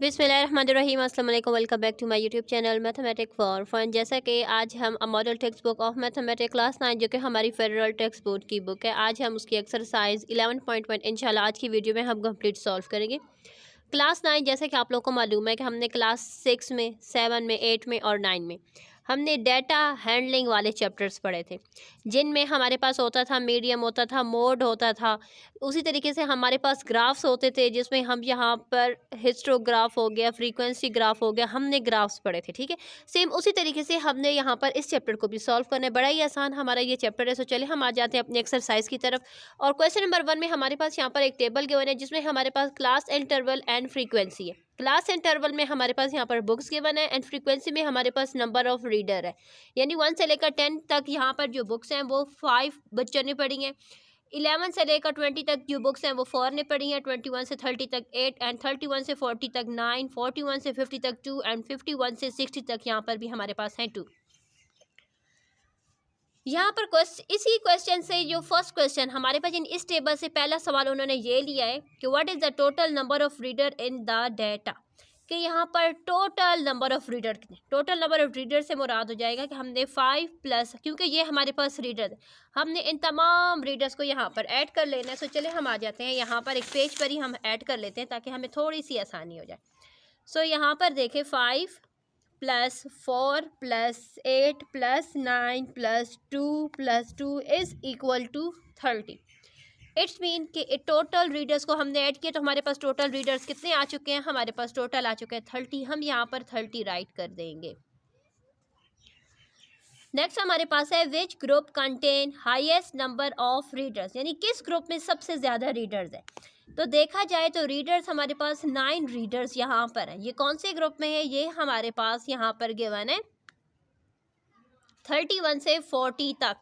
बिस्मिल्लाहिर्रहमानिर्रहीम। अस्सलाम वालेकुम। Welcome back to my YouTube channel mathematic for fun. जैसा कि आज हम model textbook of mathematic class 9 जो कि हमारी फेडरल टेक्स्ट बोर्ड की बुक है, आज हम उसकी एक्सरसाइज 11.1 इंशाल्लाह आज की वीडियो में हम कंप्लीट सॉल्व करेंगे। क्लास 9 जैसे कि आप लोगों को मालूम है कि हमने क्लास 6 में, 7 में, 8 में और 9 में हमने डेटा हैंडलिंग वाले चैप्टर्स पढ़े थे, जिनमें हमारे पास होता था मीडियम, होता था मोड, होता था उसी तरीके से हमारे पास ग्राफ्स होते थे, जिसमें हम यहाँ पर हिस्टोग्राफ हो गया, फ्रीक्वेंसी ग्राफ हो गया, हमने ग्राफ्स पढ़े थे। ठीक है, सेम उसी तरीके से हमने यहाँ पर इस चैप्टर को भी सॉल्व करना है। बड़ा ही आसान हमारा ये चैप्टर है। सो चले हम आ जाते हैं अपनी एक्सरसाइज की तरफ। और क्वेश्चन नंबर 1 में हमारे पास यहाँ पर एक टेबल गिवन है, जिसमें हमारे पास क्लास इंटरवल एंड फ्रीक्वेंसी है। क्लास इंटरवल में हमारे पास यहाँ पर बुक्स गिवन है एंड फ्रीक्वेंसी में हमारे पास नंबर ऑफ रीडर है, यानी 1 से लेकर 10 तक यहाँ पर जो बुक्स हैं वो 5 बच्चों ने पढ़ी हैं। 11 से लेकर 20 तक जो बुक्स हैं वो 4 ने पढ़ी हैं। 21 से 30 तक 8 एंड 31 से 40 तक 9, 41 से 50 तक 2 एंड 51 से 60 तक यहाँ पर भी हमारे पास हैं 2। यहाँ पर इसी क्वेश्चन से जो फर्स्ट क्वेश्चन हमारे पास इस टेबल से पहला सवाल उन्होंने ये लिया है कि what is the total number of reader in the data, कि यहाँ पर टोटल नंबर ऑफ रीडर कितने। टोटल नंबर ऑफ रीडर से मुराद हो जाएगा कि हमने 5 प्लस, क्योंकि ये हमारे पास रीडर है, हमने इन तमाम रीडर्स को यहाँ पर ऐड कर लेना है। सो चले हम आ जाते हैं यहाँ पर एक पेज पर ही हम ऐड कर लेते हैं ताकि हमें थोड़ी सी आसानी हो जाए। सो यहाँ पर देखें 5 plus 4 plus 8 plus 9 plus 2 is equal to 30। It's mean कि टोटल रीडर्स को हमने ऐड किया तो हमारे पास टोटल रीडर्स कितने आ चुके हैं, हमारे पास टोटल आ चुके हैं 30। हम यहाँ पर 30 राइट कर देंगे। नेक्स्ट हमारे पास है which group contain highest number of readers, यानी किस ग्रुप में सबसे ज़्यादा रीडर्स है। तो देखा जाए तो रीडर्स हमारे पास 9 रीडर्स यहाँ पर हैं। ये कौन से ग्रुप में है, ये हमारे पास यहाँ पर गिवन है 31 से 40 तक।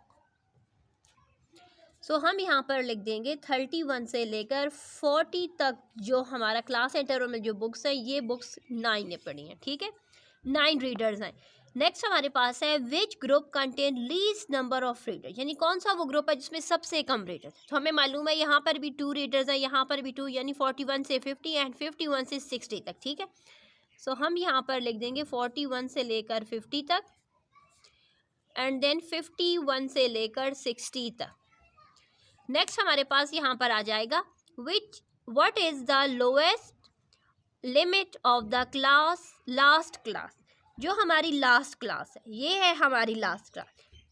सो हम यहाँ पर लिख देंगे 31 से लेकर 40 तक जो हमारा क्लास इंटरवल में जो बुक्स हैं, ये बुक्स 9 ने पढ़ी हैं। ठीक है, 9 रीडर्स हैं। नेक्स्ट हमारे पास है which group contain least number of readers, यानी कौन सा वो ग्रुप है जिसमें सबसे कम रीडर्स है। तो हमें मालूम है यहाँ पर भी 2 रीडर्स हैं, यहाँ पर भी 2, यानी 41 से 50 एंड 51 से 60 तक। ठीक है, सो हम यहाँ पर लिख देंगे 41 से लेकर 50 तक एंड देन 51 से लेकर 60 तक। नेक्स्ट हमारे पास यहाँ पर आ जाएगा what is the lowest limit of the class last class. जो हमारी लास्ट क्लास है, ये है हमारी लास्ट क्लास।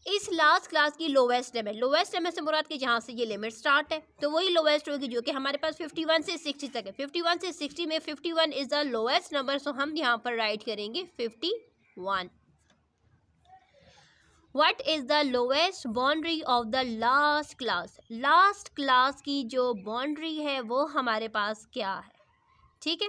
इस लास्ट क्लास की लोवेस्ट लिमिट से मुराद कि जहाँ से ये लिमिट स्टार्ट है तो वही लोवेस्ट होगी जो कि हमारे पास 51 से 60 तक है। 51 से 60 में 51 इज़ द लोएस्ट नंबर, सो हम यहाँ पर राइट करेंगे 51। What is the lowest boundary of the last class? Last class की जो बाउंड्री है वो हमारे पास क्या है। ठीक है,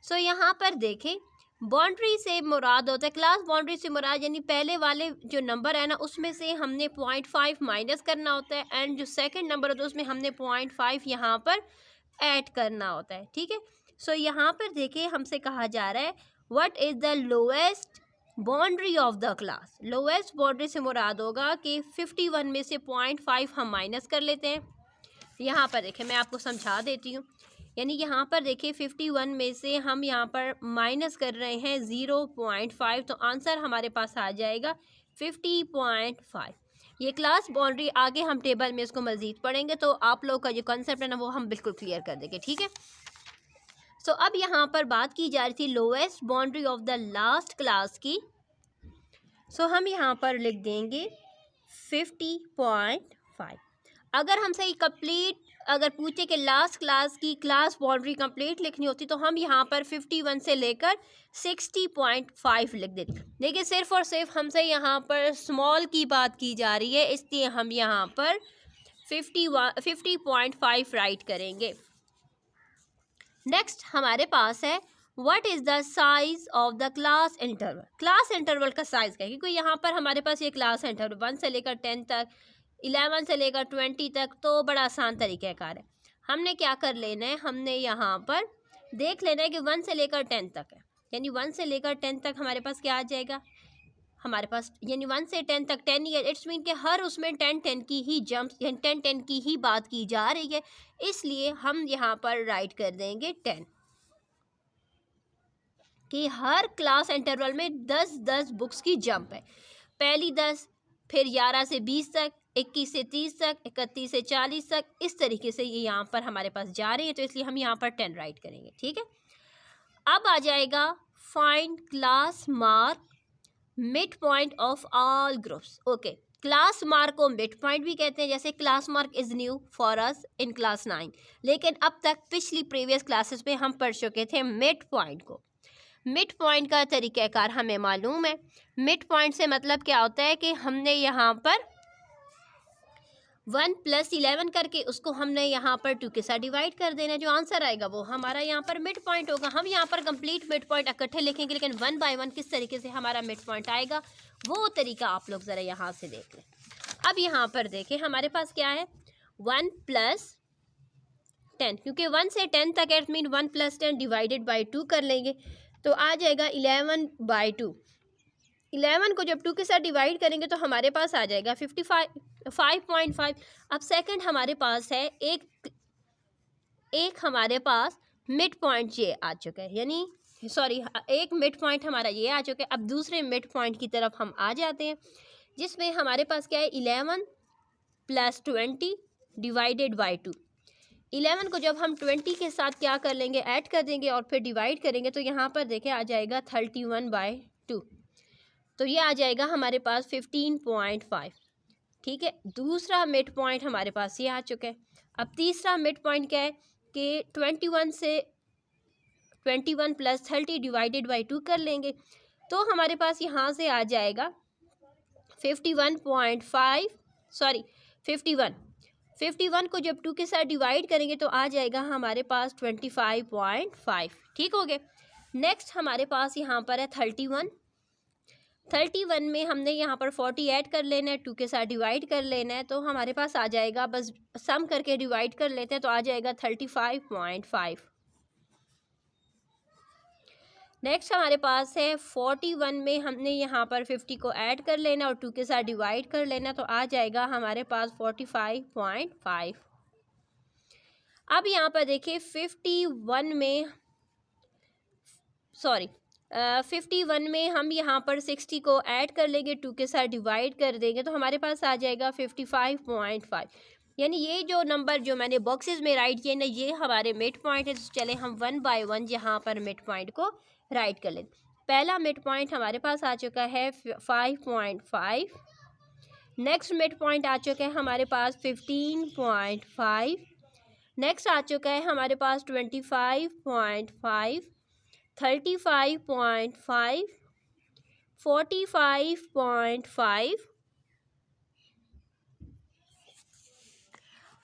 सो यहाँ पर देखें बाउंड्री से मुराद होता है, क्लास बाउंड्री से मुराद यानी पहले वाले जो नंबर है ना उसमें से हमने 0.5 माइनस करना होता है एंड जो सेकंड नंबर होता है उसमें हमने 0.5 यहाँ पर ऐड करना होता है। ठीक है, सो यहाँ पर देखिए हमसे कहा जा रहा है what is the lowest boundary of the class. Lowest boundary से मुराद होगा कि 51 में से 0.5 हम माइनस कर लेते हैं। यहाँ पर देखिए मैं आपको समझा देती हूँ, यानी यहाँ पर देखिए 51 में से हम यहाँ पर माइनस कर रहे हैं 0.5, तो आंसर हमारे पास आ जाएगा 50.5। ये क्लास बाउंड्री आगे हम टेबल में इसको मज़ीद पढ़ेंगे तो आप लोग का जो कॉन्सेप्ट है ना वो हम बिल्कुल क्लियर कर देंगे। ठीक है, सो अब यहाँ पर बात की जा रही थी lowest boundary of the last class की। सो हम यहाँ पर लिख देंगे 50.5। अगर हमसे कंप्लीट अगर पूछे कि लास्ट क्लास की क्लास बाउंड्री कंप्लीट लिखनी होती तो हम यहाँ पर 51 से लेकर 60.5 लिख देते। देखिए सिर्फ और सिर्फ हमसे यहाँ पर स्मॉल की बात की जा रही है, इसलिए हम यहाँ पर 50.5 राइट करेंगे। नेक्स्ट हमारे पास है what is the size of the class interval. Class interval का साइज़ क्या है, क्योंकि यहाँ पर हमारे पास ये क्लास इंटरवल 1 से लेकर 10 तक, 11 से लेकर 20 तक, तो बड़ा आसान तरीक़ाकार है। हमने क्या कर लेना है, हमने यहाँ पर देख लेना है कि 1 से लेकर 10 तक है, यानी 1 से लेकर 10 तक हमारे पास क्या आ जाएगा, हमारे पास यानी 1 से 10 तक 10 ही है। इट्स मीन कि हर उसमें 10 की ही जंप्स यानी 10 की ही बात की जा रही है, इसलिए हम यहाँ पर राइट कर देंगे 10। कि हर क्लास इंटरवल में 10-10 बुक्स की जंप है। पहली 10, फिर 11 से 20 तक, 21 से 30 तक, 31 से 40 तक, इस तरीके से ये यहाँ पर हमारे पास जा रहे हैं, तो इसलिए हम यहाँ पर 10 राइट करेंगे। ठीक है, अब आ जाएगा find class mark mid point of all groups. Okay, class mark को मिड पॉइंट भी कहते हैं, जैसे class mark is new for us in class 9, लेकिन अब तक पिछली प्रीवियस क्लासेस में हम पढ़ चुके थे मिड पॉइंट को। मिड पॉइंट का तरीक़ाकार हमें मालूम है। मिड पॉइंट से मतलब क्या होता है कि हमने यहाँ पर 1 + 11 करके उसको हमने यहाँ पर 2 के साथ डिवाइड कर देना, जो आंसर आएगा वो हमारा यहाँ पर मिड पॉइंट होगा। हम यहाँ पर कंप्लीट मिड पॉइंट इकट्ठे लिखेंगे, लेकिन 1 बाय 1 किस तरीके से हमारा मिड पॉइंट आएगा वो तरीका आप लोग ज़रा यहाँ से देख लें। अब यहाँ पर देखें हमारे पास क्या है, 1 + 10, क्योंकि 1 से 10 तक एट मीन 1 + 10 डिवाइडेड बाई 2 कर लेंगे तो आ जाएगा 11 बाई 2। 11 को जब 2 के साथ डिवाइड करेंगे तो हमारे पास आ जाएगा 5.5। अब सेकंड हमारे पास है एक हमारे पास मिड पॉइंट ये आ चुका है, यानी सॉरी एक मिड पॉइंट हमारा ये आ चुका है। अब दूसरे मिड पॉइंट की तरफ हम आ जाते हैं, जिसमें हमारे पास क्या है, 11 + 20 डिवाइडेड बाई 2। 11 को जब हम 20 के साथ क्या कर लेंगे, ऐड कर देंगे और फिर डिवाइड करेंगे तो यहाँ पर देखें आ जाएगा 31/2, तो ये आ जाएगा हमारे पास 15.5। ठीक है, दूसरा मिड पॉइंट हमारे पास ये आ चुका है। अब तीसरा मिड पॉइंट क्या है कि 21 + 30 डिवाइडेड बाई 2 कर लेंगे तो हमारे पास यहाँ से आ जाएगा 51.5, सॉरी 51 को जब 2 के साथ डिवाइड करेंगे तो आ जाएगा हमारे पास 25.5। ठीक हो गए। नेक्स्ट हमारे पास यहाँ पर है 31 में हमने यहाँ पर 40 ऐड कर लेना है, 2 के साथ डिवाइड कर लेना है तो हमारे पास आ जाएगा, बस सम करके डिवाइड कर लेते हैं तो आ जाएगा 35.5। नेक्स्ट हमारे पास है 41 में हमने यहाँ पर 50 को ऐड कर लेना और 2 के साथ डिवाइड कर लेना तो आ जाएगा हमारे पास 45.5। अब यहाँ पर देखिए 51 में हम यहाँ पर 60 को ऐड कर लेंगे, 2 के साथ डिवाइड कर देंगे तो हमारे पास आ जाएगा 55.5। यानी ये जो नंबर जो मैंने बॉक्सेस में राइट किए ना, ये हमारे मिड पॉइंट है। तो चले हम 1 बाय 1 यहाँ पर मिड पॉइंट को राइट कर लें। पहला मिड पॉइंट हमारे पास आ चुका है 5.5। नेक्स्ट मिड पॉइंट आ चुका है हमारे पास 15.5। नेक्स्ट आ चुका है हमारे पास 25.5, 35.5, 45.5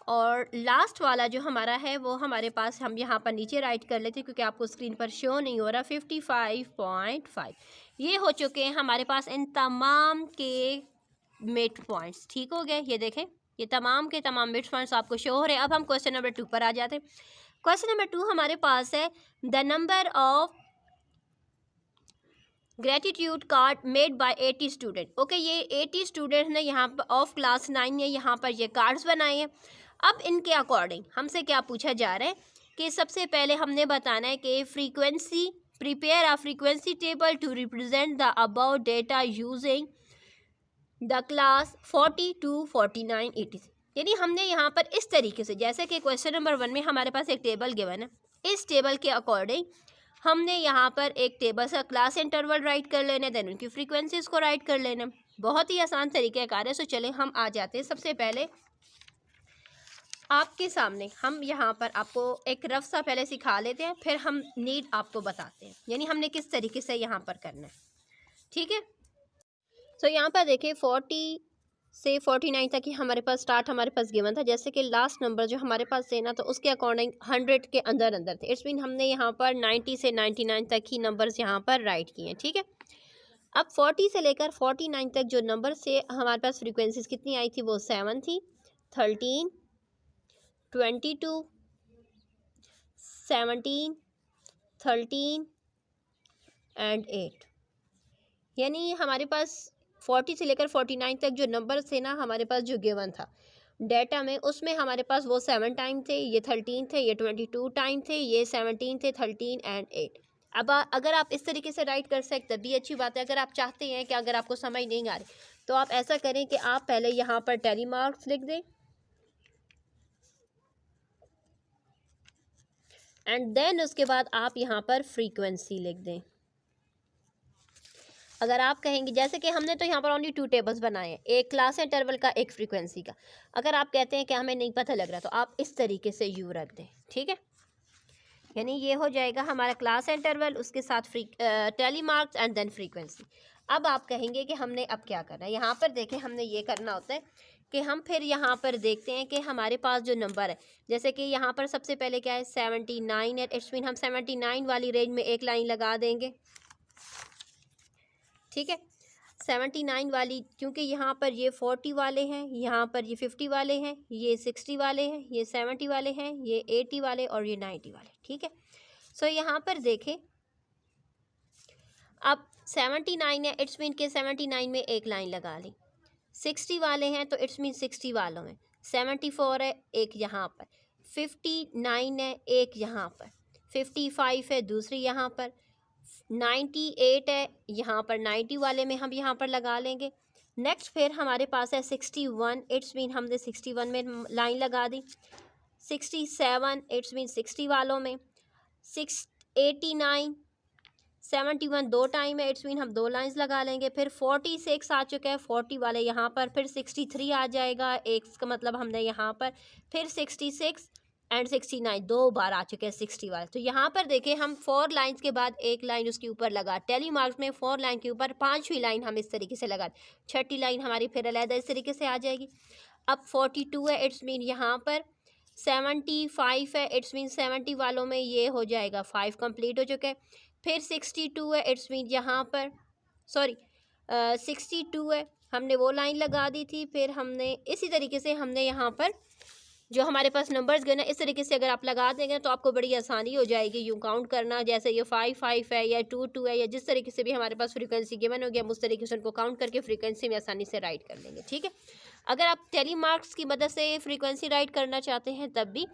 और लास्ट वाला जो हमारा है वो हमारे पास, हम यहाँ पर नीचे राइट कर लेते हैं क्योंकि आपको स्क्रीन पर शो नहीं हो रहा, 55.5। ये हो चुके हैं हमारे पास इन तमाम के मिड पॉइंट्स। ठीक हो गए, ये देखें ये तमाम के तमाम मिड पॉइंट्स आपको शो हो रहे हैं। अब हम क्वेश्चन नंबर 2 पर आ जाते हैं। क्वेश्चन नंबर 2 हमारे पास है the number of gratitude card made by 80 student. Okay, ये 80 स्टूडेंट ने यहाँ पर ऑफ क्लास 9 ने यहाँ पर ये कार्ड्स बनाए हैं। अब इनके अकॉर्डिंग हमसे क्या पूछा जा रहा है कि सबसे पहले हमने बताना है कि frequency, prepare a frequency table to represent the about data using the class 40 to 49 80। यानी हमने यहाँ पर इस तरीके से, जैसे कि क्वेश्चन नंबर 1 में हमारे पास एक टेबल गिवन है, इस टेबल के अकॉर्डिंग हमने यहाँ पर एक टेबल सा क्लास इंटरवल राइट कर लेना, देन उनकी फ्रीक्वेंसीज को राइट कर लेना। बहुत ही आसान तरीके कार है। सो चले हम आ जाते हैं। सबसे पहले आपके सामने हम यहाँ पर आपको एक रफ सा पहले सिखा लेते हैं, फिर हम नीड आपको बताते हैं, यानी हमने किस तरीके से यहाँ पर करना है। ठीक है, तो यहाँ पर देखिए 40 से 49 तक ही हमारे पास स्टार्ट हमारे पास गिवन था। जैसे कि लास्ट नंबर जो हमारे पास देना तो उसके अकॉर्डिंग 100 के अंदर अंदर थे। इट्स मीन हमने यहाँ पर 90 से 99 तक ही नंबर्स यहाँ पर राइट किए हैं। ठीक है, अब 40 से लेकर 49 तक जो नंबर से हमारे पास फ्रीक्वेंसीज कितनी आई थी, वो 7 थी, 13, 22, 17, 13 एंड 8। यानी हमारे पास 40 से लेकर 49 तक जो नंबर थे ना हमारे पास जो गिवन था डेटा में, उसमें हमारे पास वो 7 टाइम थे, ये 13 थे, ये 22 टाइम थे, ये 17 थे, 13 एंड 8। अब अगर आप इस तरीके से राइट कर सकते भी अच्छी बात है। अगर आप चाहते हैं कि अगर आपको समझ नहीं आ रही तो आप ऐसा करें कि आप पहले यहाँ पर टैली मार्क्स लिख दें एंड देन उसके बाद आप यहाँ पर फ्रीक्वेंसी लिख दें। अगर आप कहेंगे जैसे कि हमने तो यहाँ पर ओनली 2 टेबल्स बनाए हैं, एक क्लास इंटरवल का, एक फ्रीक्वेंसी का। अगर आप कहते हैं कि हमें नहीं पता लग रहा तो आप इस तरीके से यू रख दें, ठीक है। यानी ये हो जाएगा हमारा क्लास इंटरवल, उसके साथ tally marks and then frequency. अब आप कहेंगे कि हमने अब क्या करना है। यहाँ पर देखें, हमने ये करना होता है कि हम फिर यहाँ पर देखते हैं कि हमारे पास जो नंबर है, जैसे कि यहाँ पर सबसे पहले क्या है 79 है, इट्स मीन हम 79 वाली रेंज में एक लाइन लगा देंगे, ठीक है। 79 वाली, क्योंकि यहाँ पर ये 40 वाले हैं, यहाँ पर ये 50 वाले हैं, ये 60 वाले हैं, ये 70 वाले हैं, ये 80 वाले और ये 90 वाले, ठीक है। सो यहाँ पर देखें, अब 79 है, इट्स मीन के 79 में एक लाइन लगा ली। 60 वाले हैं तो इट्स मीन 60 वालों में। 74 है, एक यहाँ पर। 59 है, एक यहाँ पर। 55 है, दूसरी यहाँ पर। 98 है, यहाँ पर 90 वाले में हम यहाँ पर लगा लेंगे। नेक्स्ट फिर हमारे पास है 61, इट्स मीन हमने 61 में लाइन लगा दी। 67, इट्स मीन 60 वालों में। 89, 71 दो टाइम है, इट्स मीन हम दो लाइंस लगा लेंगे। फिर 46 आ चुका है, 40 वाले यहाँ पर। फिर 63 आ जाएगा, एक का मतलब हमने यहाँ पर। फिर 66 एंड 69 दो बार आ चुके हैं 60 वाले। तो यहाँ पर देखें, हम 4 लाइंस के बाद एक लाइन उसके ऊपर लगा। टैली मार्क्स में 4 लाइन के ऊपर 5वीं लाइन हम इस तरीके से लगा। 6ठी लाइन हमारी फिर अलग इस तरीके से आ जाएगी। अब 42 है, इट्स मीन यहाँ पर। 75 है, इट्स मीन 70 वालों में ये हो जाएगा 5 कंप्लीट हो चुके हैं। फिर 62 है, इट्स मीन यहाँ पर 62 है, हमने वो लाइन लगा दी थी। फिर हमने इसी तरीके से हमने यहाँ पर जो हमारे पास नंबर्स गए ना, इस तरीके से अगर आप लगा देंगे तो आपको बड़ी आसानी हो जाएगी यूँ काउंट करना। जैसे ये 5 है या 2 है या जिस तरीके से भी हमारे पास फ्रीक्वेंसी गिवन हो गया, हम उस तरीके से उनको काउंट करके फ्रीक्वेंसी में आसानी से राइट कर लेंगे, ठीक है। अगर आप टैली मार्क्स की मदद से फ्रीक्वेंसी राइट करना चाहते हैं तब भी,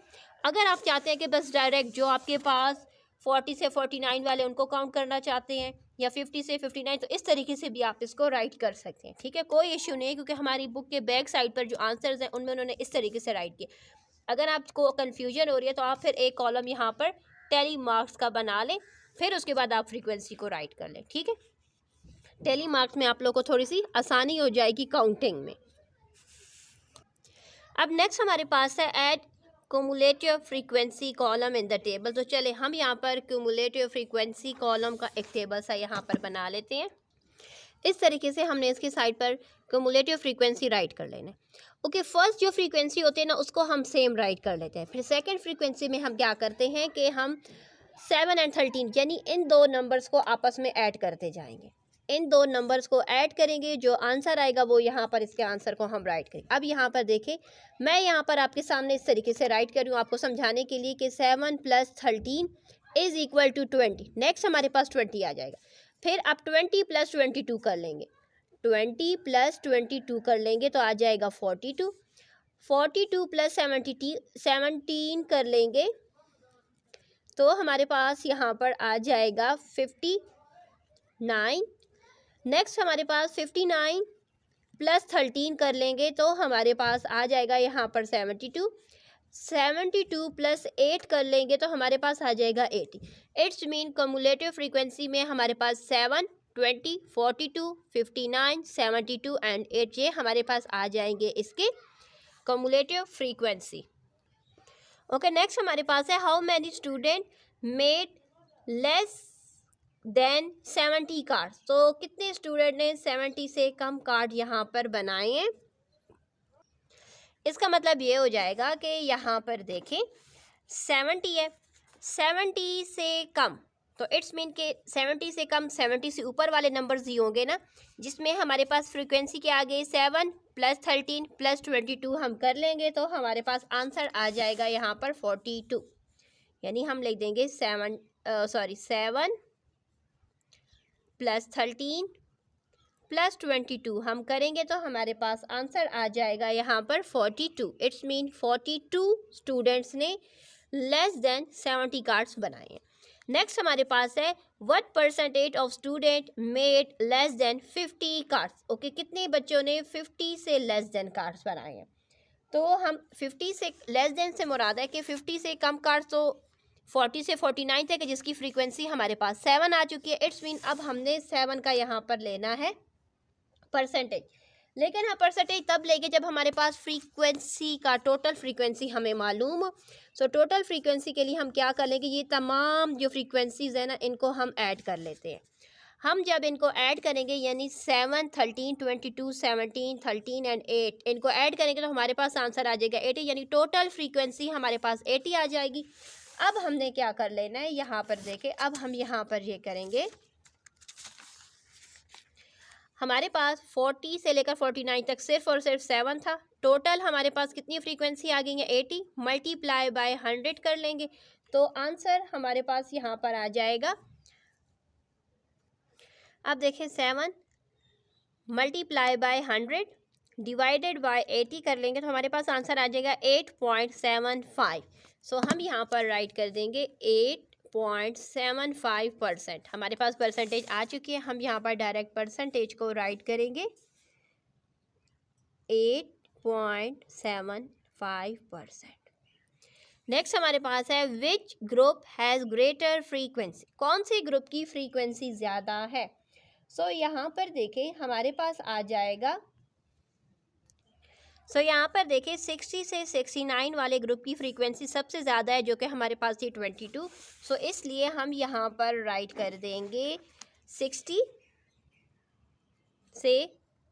अगर आप चाहते हैं कि बस डायरेक्ट जो आपके पास 40 से 49 वाले उनको काउंट करना चाहते हैं या 50 से 59, तो इस तरीके से भी आप इसको राइट कर सकते हैं, ठीक है। कोई इशू नहीं है, क्योंकि हमारी बुक के बैक साइड पर जो आंसर्स हैं उनमें उन्होंने इस तरीके से राइट किए। अगर आपको कन्फ्यूजन हो रही है तो आप फिर एक कॉलम यहाँ पर टैली मार्क्स का बना लें, फिर उसके बाद आप फ्रीक्वेंसी को राइट कर लें, ठीक है। टैली मार्क्स में आप लोगों को थोड़ी सी आसानी हो जाएगी काउंटिंग में। अब नेक्स्ट हमारे पास है add cumulative frequency column in the table. तो चले हम यहाँ पर क्यूमुलेटिव फ्रीक्वेंसी कॉलम का एक टेबल सा यहाँ पर बना लेते हैं। इस तरीके से हमने इसकी साइड पर क्यूमुलेटिव फ्रीक्वेंसी राइट कर लेना है। ओके, फर्स्ट जो फ्रीक्वेंसी होती है ना, उसको हम सेम राइट कर लेते हैं। फिर सेकंड फ्रीक्वेंसी में हम क्या करते हैं कि हम 7 एंड 13 यानी इन दो नंबर्स को आपस में ऐड करते जाएंगे। इन दो नंबर्स को ऐड करेंगे, जो आंसर आएगा वो यहाँ पर इसके आंसर को हम राइट करेंगे। अब यहाँ पर देखें, मैं यहाँ पर आपके सामने इस तरीके से राइट कर रही हूँ आपको समझाने के लिए कि 7 + 13 इज़ इक्वल टू 20। नेक्स्ट हमारे पास 20 आ जाएगा। फिर अब 20 + 22 कर लेंगे, 20 + 22 कर लेंगे तो आ जाएगा 42। 42 + 17 कर लेंगे तो हमारे पास यहाँ पर आ जाएगा 59। नेक्स्ट हमारे पास 59 + 13 कर लेंगे तो हमारे पास आ जाएगा यहाँ पर 72। 72 + 8 कर लेंगे तो हमारे पास आ जाएगा 80। इट्स मीन क्यूमुलेटिव फ्रीक्वेंसी में हमारे पास 7, 20, 42, 59, 72 एंड 8 ये हमारे पास आ जाएंगे इसके क्यूमुलेटिव फ्रीक्वेंसी। ओके, नेक्स्ट हमारे पास है how many student made less than 70 card. तो कितने स्टूडेंट ने 70 से कम कार्ड यहाँ पर बनाए हैं। इसका मतलब ये हो जाएगा कि यहाँ पर देखें 70 है, 70 से कम, तो इट्स मीन के 70 से कम 70 से ऊपर वाले नंबर्स ही होंगे ना, जिसमें हमारे पास फ्रीक्वेंसी के आगे 7 + 13 + 22 हम कर लेंगे तो हमारे पास आंसर आ जाएगा यहाँ पर 42। यानी हम लिख देंगे 7 + 13 + 22 हम करेंगे तो हमारे पास आंसर आ जाएगा यहाँ पर 42। इट्स मीन 42 स्टूडेंट्स ने लेस देन 70 कार्ड्स बनाए हैं। नेक्स्ट हमारे पास है what percentage of student made less than 50 cards. Okay, कितने बच्चों ने 50 से लेस देन कार्ड्स बनाए हैं। तो हम 50 से लेस देन से मुराद है कि 50 से कम कार्ड्स तो 40 से 49 तक है, जिसकी फ्रीक्वेंसी हमारे पास 7 आ चुकी है। इट्स मीन अब हमने 7 का यहाँ पर लेना है परसेंटेज। लेकिन हम परसेंटेज तब लेंगे जब हमारे पास फ्रीक्वेंसी का टोटल फ्रीक्वेंसी हमें मालूम हो। सो टोटल फ्रीक्वेंसी के लिए हम क्या कर लेंगे, ये तमाम जो फ्रीक्वेंसीज़ है ना, इनको हम ऐड कर लेते हैं। हम जब इनको ऐड करेंगे यानी 7, 13, 22, 17, 13 एंड 8 इनको ऐड करेंगे तो हमारे पास आंसर आ जाएगा 80, यानी टोटल फ्रीक्वेंसी हमारे पास 80 आ जाएगी। अब हमने क्या कर लेना है, यहाँ पर देखें, अब हम यहाँ पर ये करेंगे, हमारे पास 40 से लेकर 49 तक सिर्फ और सिर्फ 7 था। टोटल हमारे पास कितनी फ्रीक्वेंसी आ गई है 80, मल्टीप्लाई बाय 100 कर लेंगे तो आंसर हमारे पास यहाँ पर आ जाएगा। अब देखें 7 मल्टीप्लाई बाय 100 डिवाइडेड बाय 80 कर लेंगे तो हमारे पास आंसर आ जाएगा 8.75। सो हम यहाँ पर राइट कर देंगे 8.75%। हमारे पास परसेंटेज आ चुकी है, हम यहाँ पर डायरेक्ट परसेंटेज को राइट करेंगे 8.75%। नेक्स्ट हमारे पास है which group has greater frequency. कौन से ग्रुप की फ्रीक्वेंसी ज़्यादा है। सो यहाँ पर देखें हमारे पास आ जाएगा, यहाँ पर देखें 60 से 69 वाले ग्रुप की फ्रीक्वेंसी सबसे ज़्यादा है, जो कि हमारे पास थी 22। सो इसलिए हम यहाँ पर राइट कर देंगे 60 से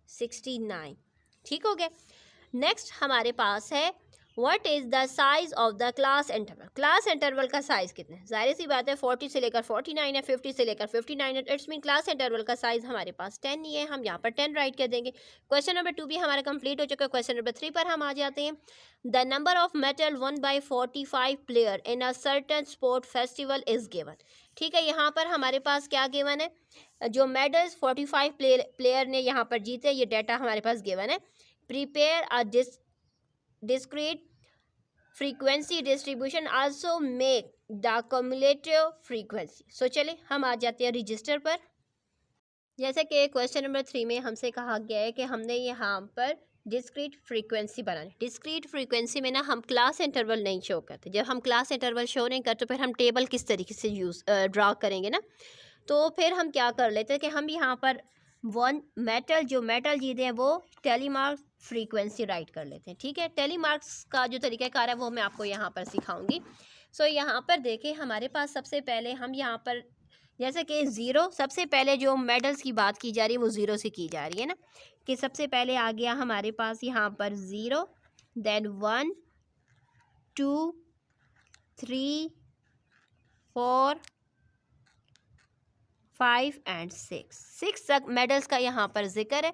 69। ठीक हो गया। नेक्स्ट हमारे पास है what is the size of the class interval. Class interval का साइज़ कितना है, जाहिर सी बात है 40 से लेकर 49 है, 50 से लेकर 59 है। इट्स मीन क्लास इंटरवल का साइज़ हमारे पास 10 ही है, हम यहाँ पर 10 राइट कर देंगे। क्वेश्चन नंबर 2 भी हमारा कंप्लीट हो चुका है। क्वेश्चन नंबर 3 पर हम आ जाते हैं। The number of medal one by 45 player in a certain sport festival is given. ठीक है, यहाँ पर हमारे पास क्या गिवन है, जो मेडल्स 45 प्लेयर ने यहाँ पर जीते, ये डाटा हमारे पास गिवन है। Prepare a discrete frequency distribution also make the cumulative frequency। सो चले हम आ जाते हैं रजिस्टर पर। जैसे कि क्वेश्चन नंबर 3 में हमसे कहा गया है कि हमने यहाँ पर डिस्क्रीट फ्रीक्वेंसी बनानी। डिस्क्रीट फ्रीक्वेंसी में ना हम क्लास इंटरवल नहीं शो करते। जब हम क्लास इंटरवल शो नहीं करते तो फिर हम टेबल किस तरीके से ड्रा करेंगे ना, तो फिर हम क्या कर लेते हैं कि हम यहाँ पर जो मेटल जीते हैं वो टेलीमार्क फ्रीक्वेंसी राइट कर लेते हैं। ठीक है, टेलीमार्क्स का जो तरीक़ाकार है वो मैं आपको यहाँ पर सिखाऊंगी। सो यहाँ पर देखें हमारे पास सबसे पहले हम यहाँ पर जैसे कि 0, सबसे पहले जो मेडल्स की बात की जा रही है वो 0 से की जा रही है ना, कि सबसे पहले आ गया हमारे पास यहाँ पर 0, देन 1, 2, 3, 4, 5 एंड 6 तक मेडल्स का यहाँ पर जिक्र है।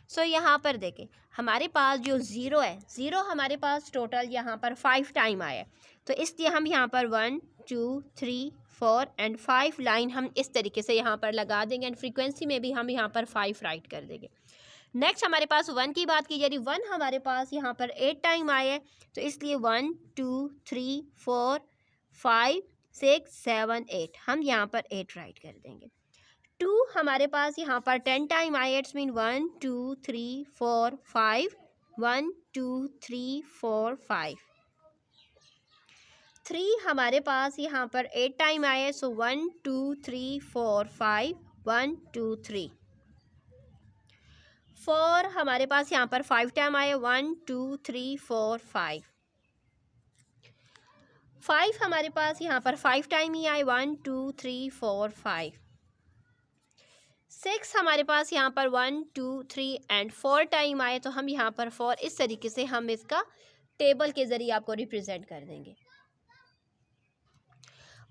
सो यहाँ पर देखें हमारे पास जो 0 है, 0 हमारे पास टोटल यहाँ पर 5 टाइम आया है, तो इसलिए हम यहाँ पर 1, 2, 3, 4 एंड 5 लाइन हम इस तरीके से यहाँ पर लगा देंगे एंड फ्रीक्वेंसी में भी हम यहाँ पर 5 राइट कर देंगे। नेक्स्ट हमारे पास 1 की बात की जा रही, 1 हमारे पास यहाँ पर 8 टाइम आया है, तो इसलिए 1, 2, 3, 4, 5, 6, 7, 8 हम यहाँ पर 8 राइट कर देंगे। 2 हमारे पास यहाँ पर 10 टाइम आया, इट्स मीन 1, 2, 3, 4, 5, 1, 2, 3, 4, 5। 3 हमारे पास यहाँ पर 8 टाइम आया, सो 1, 2, 3, 4, 5, 1, 2, 3। 4 हमारे पास यहाँ पर 5 टाइम आया, 1, 2, 3, 4, 5। 5 हमारे पास यहाँ पर 5 टाइम ही आए, 1, 2, 3, 4, 5। 6 हमारे पास यहाँ पर 1, 2, 3 एंड 4 टाइम आए, तो हम यहाँ पर 4 इस तरीके से हम इसका टेबल के ज़रिए आपको रिप्रेजेंट कर देंगे।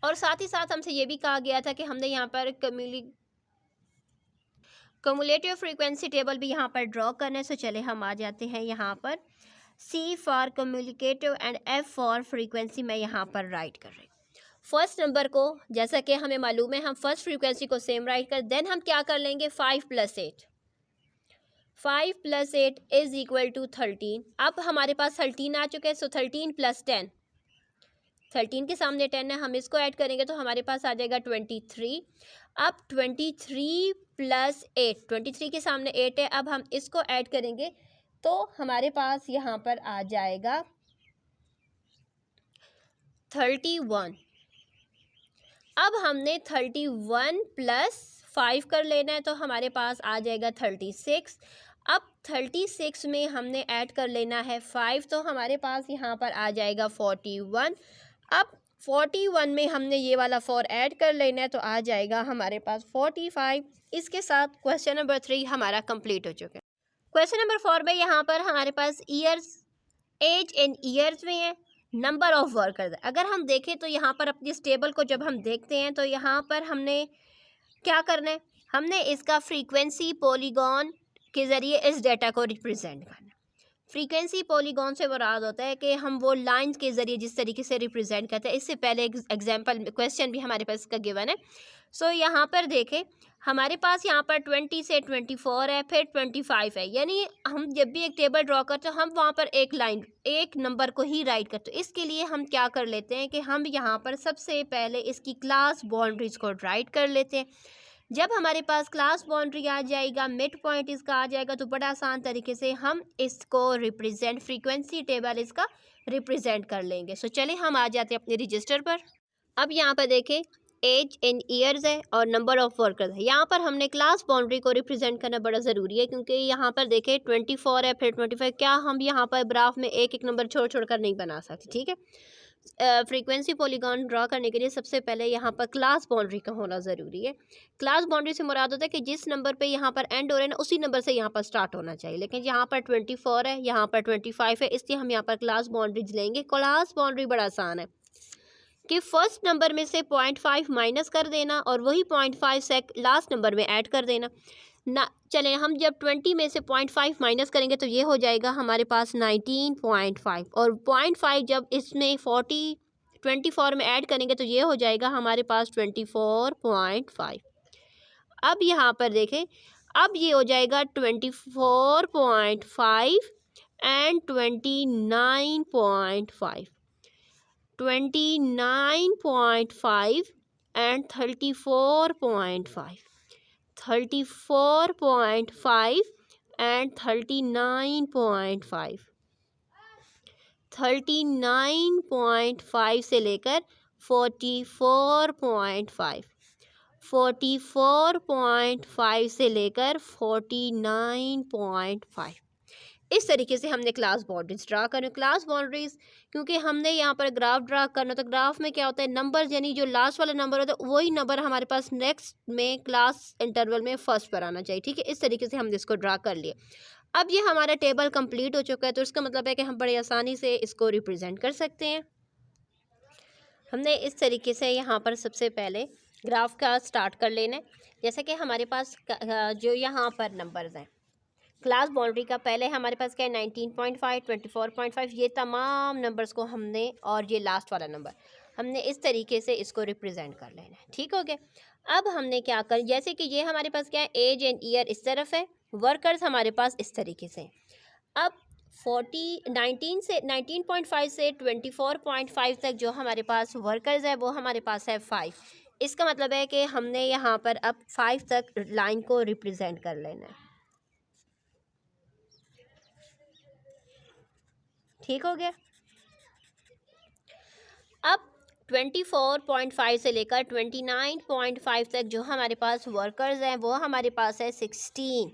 और साथ ही साथ हमसे ये भी कहा गया था कि हमने यहाँ पर कम्युलेटिव फ्रीक्वेंसी टेबल भी यहाँ पर ड्रॉ करने से चले हम आ जाते हैं यहाँ पर C for communicative and F for frequency मैं यहाँ पर राइट कर रही हूँ। फर्स्ट नंबर को जैसा कि हमें मालूम है हम फर्स्ट फ्रीक्वेंसी को सेम राइट कर, देन हम क्या कर लेंगे 5 + 8। 5 + 8 इज़ इक्वल टू 13। अब हमारे पास 13 आ चुके हैं, सो 13 + 10 13 के सामने 10 है, हम इसको ऐड करेंगे तो हमारे पास आ जाएगा 23। अब 23 प्लस 8, 23 के सामने 8 है, अब हम इसको ऐड करेंगे तो हमारे पास यहाँ पर आ जाएगा 31। अब हमने 31 प्लस 5 कर लेना है तो हमारे पास आ जाएगा 36। अब 36 में हमने ऐड कर लेना है 5 तो हमारे पास यहाँ पर आ जाएगा 41। अब 41 में हमने ये वाला 4 ऐड कर लेना है तो आ जाएगा हमारे पास 45। इसके साथ क्वेश्चन नंबर 3 हमारा कंप्लीट हो चुका है। क्वेश्चन नंबर 4 में यहाँ पर हमारे पास ईयर्स, एज इन ईयर्स में है, नंबर ऑफ वर्कर्स। अगर हम देखें तो यहाँ पर अपनी इस टेबल को जब हम देखते हैं तो यहाँ पर हमने क्या करना है, हमने इसका फ्रीक्वेंसी पॉलीगॉन के ज़रिए इस डेटा को रिप्रेजेंट करना है। फ्रीक्वेंसी पॉलीगॉन से मुराद होता है कि हम वो लाइंस के ज़रिए जिस तरीके से रिप्रेजेंट करते हैं। इससे पहले एक एग्जाम्पल क्वेश्चन भी हमारे पास इसका गिवन है। सो यहाँ पर देखें हमारे पास यहाँ पर 20 से 24 है, फिर 25 है, यानी हम जब भी एक टेबल ड्रॉ करते हैं हम वहाँ पर एक लाइन, एक नंबर को ही राइट करते हैं। इसके लिए हम क्या कर लेते हैं कि हम यहाँ पर सबसे पहले इसकी क्लास बाउंड्रीज़ को राइट कर लेते हैं। जब हमारे पास क्लास बाउंड्री आ जाएगा, मिड पॉइंट इसका आ जाएगा, तो बड़ा आसान तरीके से हम इसको रिप्रेजेंट, फ्रीक्वेंसी टेबल इसका रिप्रेजेंट कर लेंगे। सो चलिए हम आ जाते हैं अपने रजिस्टर पर। अब यहाँ पर देखें एज इन ईयर्स है और नंबर ऑफ वर्कर्स है। यहाँ पर हमने क्लास बाउंड्री को रिप्रेजेंट करना बड़ा ज़रूरी है क्योंकि यहाँ पर देखें 24 है, फिर 25। क्या हम यहाँ पर ग्राफ में एक एक नंबर छोड़ छोड़ कर नहीं बना सकते, ठीक है। फ्रीक्वेंसी पॉलीगॉन ड्रॉ करने के लिए सबसे पहले यहाँ पर क्लास बाउंड्री का होना ज़रूरी है। क्लास बाउंड्री से मुराद होता है कि जिस नंबर पे यहाँ पर एंड हो रहे हैं ना उसी नंबर से यहाँ पर स्टार्ट होना चाहिए। लेकिन यहाँ पर 24 है, यहाँ पर 25 है, इसलिए हम यहाँ पर क्लास बाउंड्रीज लेंगे। क्लास बाउंड्री बड़ा आसान है कि फर्स्ट नंबर में से 0.5 माइनस कर देना और वही 0.5 से लास्ट नंबर में ऐड कर देना ना। चलें हम जब 20 में से 0.5 माइनस करेंगे तो ये हो जाएगा हमारे पास 19.5 और 0.5 जब इसमें 24 में ऐड करेंगे तो ये हो जाएगा हमारे पास 24.5। अब यहाँ पर देखें, अब ये हो जाएगा 24.5 एंड 29.5, 29.5 एंड 34.5, 34.5 एंड 39.5, 39.5 से लेकर 44.5, 44.5 से लेकर 49.5। इस तरीके से हमने क्लास बाउंड्रीज ड्रा करनी। क्लास बाउंड्रीज क्योंकि हमने यहाँ पर ग्राफ ड्रा करना, तो ग्राफ में क्या होता है, नंबर यानी जो लास्ट वाला नंबर होता है वही नंबर हमारे पास नेक्स्ट में क्लास इंटरवल में फर्स्ट पर आना चाहिए, ठीक है। इस तरीके से हमने इसको ड्रा कर लिया। अब ये हमारा टेबल कंप्लीट हो चुका है तो इसका मतलब है कि हम बड़ी आसानी से इसको रिप्रेजेंट कर सकते हैं। हमने इस तरीके से यहाँ पर सबसे पहले ग्राफ का स्टार्ट कर लेना है। जैसे कि हमारे पास जो यहाँ पर नंबर्स हैं क्लास बाउंड्री का, पहले हमारे पास क्या है 19.5, 24.5, ये तमाम नंबर्स को हमने, और ये लास्ट वाला नंबर हमने इस तरीके से इसको रिप्रेजेंट कर लेना है, ठीक हो गया। अब हमने क्या कर, जैसे कि ये हमारे पास क्या है एज एंड ईयर इस तरफ है, वर्कर्स हमारे पास इस तरीके से। अब 19.5 से 24.5 तक जो हमारे पास वर्कर्स है वो हमारे पास है 5। इसका मतलब है कि हमने यहाँ पर अब 5 तक लाइन को रिप्रेजेंट कर लेना है, ठीक हो गया। अब 24.5 से लेकर 29.5 तक जो हमारे पास वर्कर्स हैं वो हमारे पास है 16।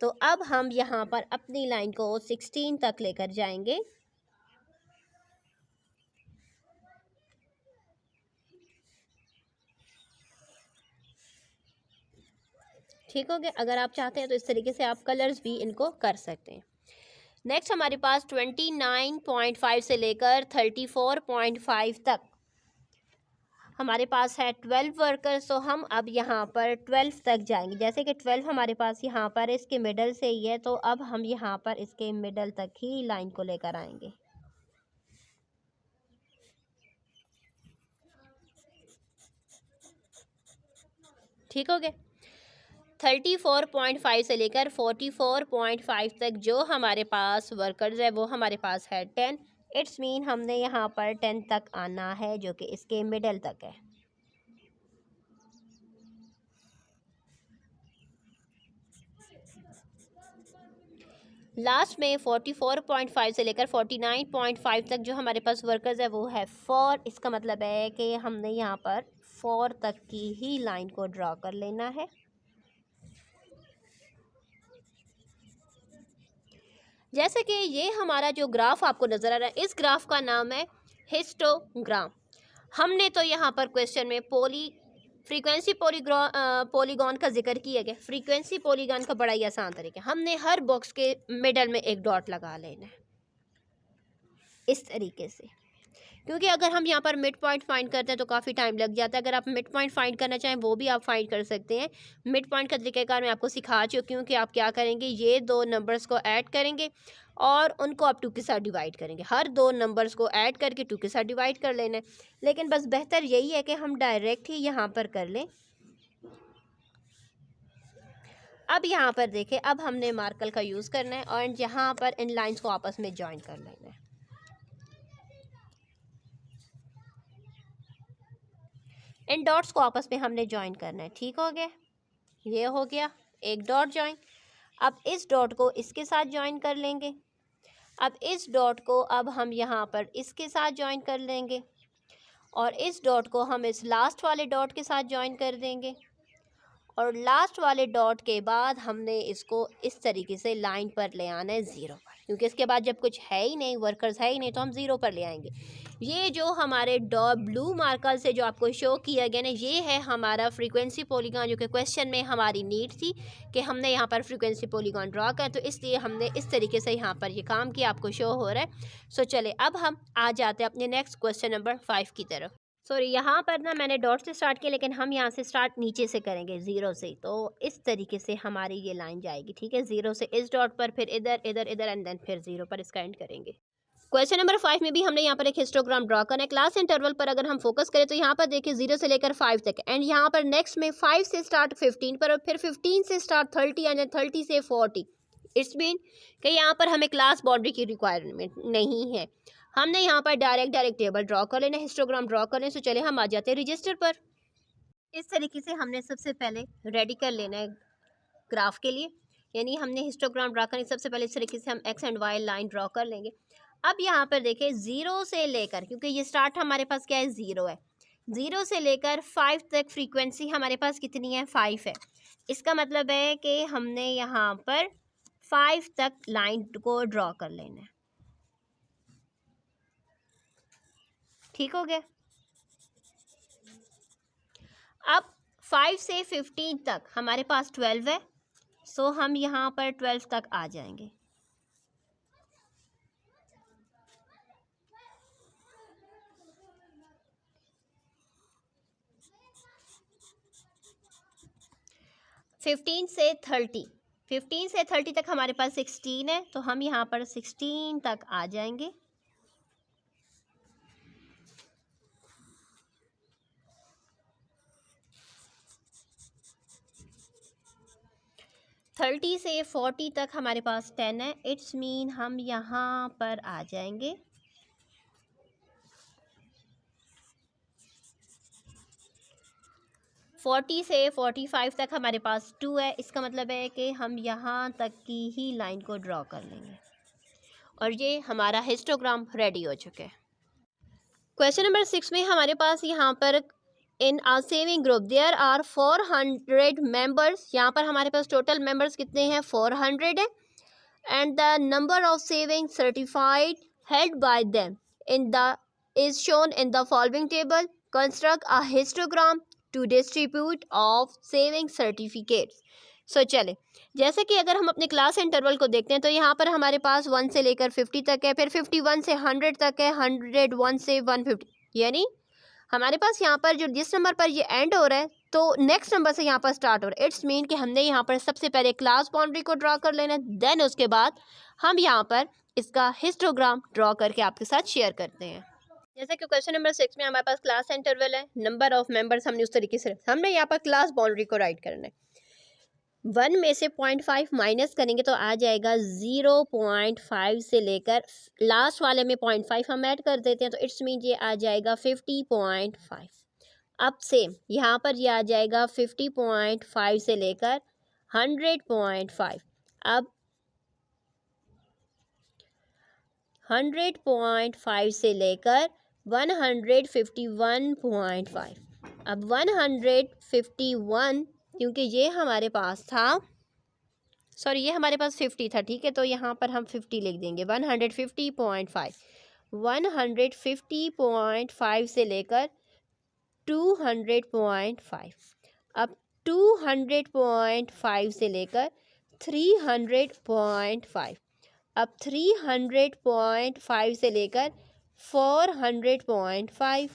तो अब हम यहाँ पर अपनी लाइन को 16 तक लेकर जाएंगे। ठीक हो गया। अगर आप चाहते हैं तो इस तरीके से आप कलर्स भी इनको कर सकते हैं। नेक्स्ट हमारे पास 29.5 से लेकर 34.5 तक हमारे पास है 12 वर्कर्स। तो हम अब यहाँ पर 12 तक जाएंगे। जैसे कि 12 हमारे पास यहाँ पर इसके मिडल से ही है, तो अब हम यहाँ पर इसके मिडल तक ही लाइन को लेकर आएंगे। ठीक हो गया। 34.5 से लेकर 44.5 तक जो हमारे पास वर्कर्स है वो हमारे पास है 10। इट्स मीन हमने यहाँ पर 10 तक आना है, जो कि इसके मिडल तक है। लास्ट में 44.5 से लेकर 49.5 तक जो हमारे पास वर्कर्स है वो है 4। इसका मतलब है कि हमने यहाँ पर 4 तक की ही लाइन को ड्रा कर लेना है। जैसे कि ये हमारा जो ग्राफ आपको नज़र आ रहा है, इस ग्राफ का नाम है हिस्टोग्राम। हमने तो यहाँ पर क्वेश्चन में फ्रीक्वेंसी पॉलीगॉन का जिक्र किया गया। फ्रीक्वेंसी पॉलीगॉन का बड़ा ही आसान तरीका, हमने हर बॉक्स के मिडल में एक डॉट लगा लेना है इस तरीके से, क्योंकि अगर हम यहाँ पर मिड पॉइंट फाइंड करते हैं तो काफ़ी टाइम लग जाता है। अगर आप मिड पॉइंट फाइंड करना चाहें वो भी आप फाइंड कर सकते हैं। मिड पॉइंट का तरीक़ाकार मैं आपको सिखा चुकी हूँ कि आप क्या करेंगे, ये दो नंबर्स को ऐड करेंगे और उनको आप 2 के साथ डिवाइड करेंगे। हर दो नंबर्स को ऐड करके 2 के साथ डिवाइड कर लेना है। लेकिन बस बेहतर यही है कि हम डायरेक्ट ही यहाँ पर कर लें। अब यहाँ पर देखें, अब हमने मार्कर का यूज़ करना है और यहाँ पर इन लाइन्स को आपस में ज्वाइन कर लेना है। इन डॉट्स को आपस में हमने ज्वाइन करना है। ठीक हो गया, ये हो गया एक डॉट ज्वाइन। अब इस डॉट को इसके साथ ज्वाइन कर लेंगे। अब इस डॉट को अब हम यहाँ पर इसके साथ ज्वाइन कर लेंगे और इस डॉट को हम इस लास्ट वाले डॉट के साथ ज्वाइन कर देंगे और लास्ट वाले डॉट के बाद हमने इसको इस तरीके से लाइन पर ले आना है 0 पर, क्योंकि इसके बाद जब कुछ है ही नहीं, वर्कर्स है ही नहीं, तो हम 0 पर ले आएंगे। ये जो हमारे ब्लू मार्कर से जो आपको शो किया गया ना, ये है हमारा फ्रीक्वेंसी पॉलीगॉन, जो कि क्वेश्चन में हमारी नीड थी कि हमने यहाँ पर फ्रीक्वेंसी पॉलीगॉन ड्रा कर, तो इसलिए हमने इस तरीके से यहाँ पर ये काम किया, आपको शो हो रहा है। सो चले अब हम आ जाते हैं अपने नेक्स्ट क्वेश्चन नंबर 5 की तरफ। सॉरी, यहाँ पर ना मैंने डॉट से स्टार्ट किया, लेकिन हम यहाँ से स्टार्ट नीचे से करेंगे 0 से। तो इस तरीके से हमारी ये लाइन जाएगी। ठीक है, 0 से इस डॉट पर, फिर इधर इधर इधर एंड देन फिर 0 पर इसका एंड करेंगे। क्वेश्चन नंबर 5 में भी हमने यहाँ पर एक हिस्टोग्राम ड्रा करना है। क्लास इंटरवल पर अगर हम फोकस करें तो यहाँ पर देखिए 0 से लेकर 5 तक एंड यहाँ पर नेक्स्ट में 5 से स्टार्ट 15 पर और फिर 15 से स्टार्ट 30 एंड 30 से 40। इट्स मीन कि यहाँ पर हमें क्लास बाउंड्री की रिक्वायरमेंट नहीं है। हमने यहाँ पर डायरेक्ट टेबल ड्रॉ कर लेना, हिस्टोग्राम ड्रॉ कर लें। तो चले हम आ जाते हैं रजिस्टर पर। इस तरीके से हमने सबसे पहले रेडी कर लेना है ग्राफ के लिए, यानी हमने हिस्टोग्राम ड्रॉ करने सबसे पहले इस तरीके से हम X and Y line draw कर लेंगे। अब यहाँ पर देखें 0 से लेकर, क्योंकि ये स्टार्ट हमारे पास क्या है 0 है, 0 से लेकर 5 तक फ्रीक्वेंसी हमारे पास कितनी है 5 है। इसका मतलब है कि हमने यहाँ पर 5 तक लाइन को ड्रॉ कर लेना है। ठीक हो गया। अब 5 से 15 तक हमारे पास 12 है, सो हम यहाँ पर 12 तक आ जाएंगे। फिफ्टीन से 30 तक हमारे पास 16 है, तो हम यहाँ पर 16 तक आ जाएंगे। थर्टी से 40 तक हमारे पास 10 है। इट्स मीन हम यहाँ पर आ जाएंगे। फोर्टी से 45 तक हमारे पास 2 है। इसका मतलब है कि हम यहाँ तक की ही लाइन को ड्रॉ कर लेंगे और ये हमारा हिस्टोग्राम रेडी हो चुका है। क्वेश्चन नंबर 6 में हमारे पास यहाँ पर in a saving group there are 400 members. यहाँ पर हमारे पास टोटल मेंबर्स कितने हैं 400 है and the number of saving certified held by them in the is shown in the following table. Construct a histogram to distribute of saving certificates. So चले, जैसे कि अगर हम अपने क्लास इंटरवल को देखते हैं तो यहाँ पर हमारे पास 1 से लेकर 50 तक है, फिर 51 से 100 तक है, 101 से 150, यानी हमारे पास यहाँ पर जो जिस नंबर पर ये एंड हो रहा है तो नेक्स्ट नंबर से यहाँ पर स्टार्ट हो रहा है। इट्स मीन कि हमने यहाँ पर सबसे पहले क्लास बाउंड्री को ड्रॉ कर लेना है, देन उसके बाद हम यहाँ पर इसका हिस्टोग्राम ड्रॉ करके आपके साथ शेयर करते हैं। जैसे कि क्वेश्चन नंबर 6 में हमारे पास क्लास इंटरवल है, नंबर ऑफ मेंबर्स हमने उस तरीके से हमने यहाँ पर क्लास बाउंड्री को राइट करना है। 1 में से 0.5 माइनस करेंगे तो आ जाएगा 0.5 से लेकर लास्ट वाले में 0.5 हम ऐड कर देते हैं तो इट्स मीन ये आ जाएगा 50.5। अब सेम यहाँ पर ये आ जाएगा 50.5 से लेकर 100.5। अब 100.5 से लेकर 151.5। अब 151 क्योंकि ये हमारे पास था, सॉरी ये हमारे पास 50 था, ठीक है, तो यहाँ पर हम 50 लिख देंगे। 150.5 150.5 से लेकर 200.5। अब 200.5 से लेकर 300.5। अब 300.5 से लेकर 400.5।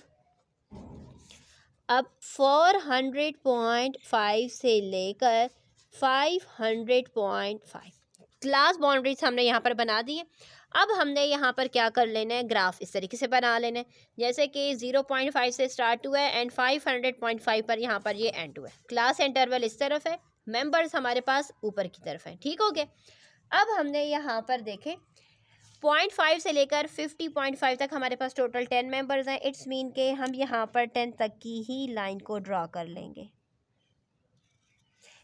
अब 400.5 से लेकर 500.5। क्लास बाउंड्रीज हमने यहाँ पर बना दी है। अब हमने यहाँ पर क्या कर लेना है, ग्राफ इस तरीके से बना लेना है जैसे कि 0.5 से स्टार्ट हुआ है एंड 500.5 पर यहाँ पर ये एंड हुआ है। क्लास इंटरवल इस तरफ है, मेंबर्स हमारे पास ऊपर की तरफ है, ठीक हो गया। अब हमने यहाँ पर देखें 0.5 से लेकर 50.5 तक हमारे पास टोटल 10 मेंबर्स हैं। इट्स मीन के हम यहाँ पर 10 तक की ही लाइन को ड्रॉ कर लेंगे।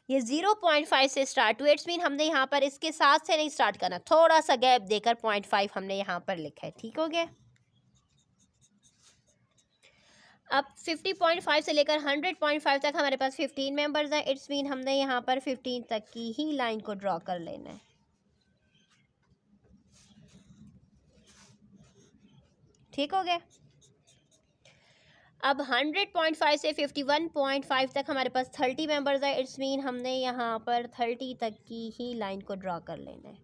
ये 0.5 से स्टार्ट हुआ, इट्स मीन हमने यहाँ पर इसके साथ से नहीं स्टार्ट करना, थोड़ा सा गैप देकर 0.5 हमने यहाँ पर लिखा है, ठीक हो गया। अब 50.5 से लेकर 100.5 तक हमारे पास 15 मेंबर्स हैं। इट्स मीन हमने यहाँ पर 15 तक की ही लाइन को ड्रॉ कर लेना है, ठीक हो गया। अब 100.5 से 51.5 तक हमारे पास 30 मेंबर्स है। इट्स मीन हमने यहाँ पर 30 तक की ही लाइन को ड्रॉ कर लेना है।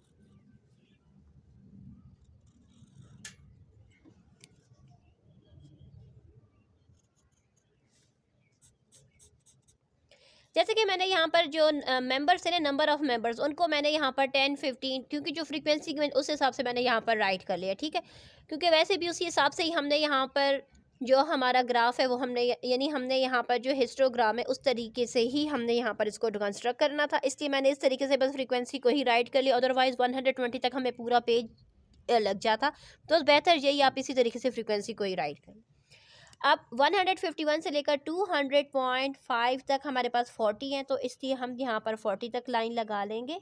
जैसे कि मैंने यहाँ पर जो मेंबर्स है ना, नंबर ऑफ़ मेंबर्स, उनको मैंने यहाँ पर 10 15 क्योंकि जो फ्रीक्वेंसी की उस हिसाब से मैंने यहाँ पर राइट कर लिया, ठीक है। क्योंकि वैसे भी उसी हिसाब से ही हमने यहाँ पर जो हमारा ग्राफ है वो हमने यानी हमने यहाँ पर जो हिस्टोग्राम है उस तरीके से ही हमने यहाँ पर इसको कंस्ट्रक्ट करना था, इसलिए मैंने इस तरीके से बस फ्रीक्वेंसी को ही राइट कर लिया। अदरवाइज़ 120 तक हमें पूरा पेज लग जाता, तो बेहतर यही आप इसी तरीके से फ्रीक्वेंसी को ही राइट करें। अब 151 से लेकर 200.5 तक हमारे पास 40 हैं, तो इसलिए हम यहाँ पर 40 तक लाइन लगा लेंगे।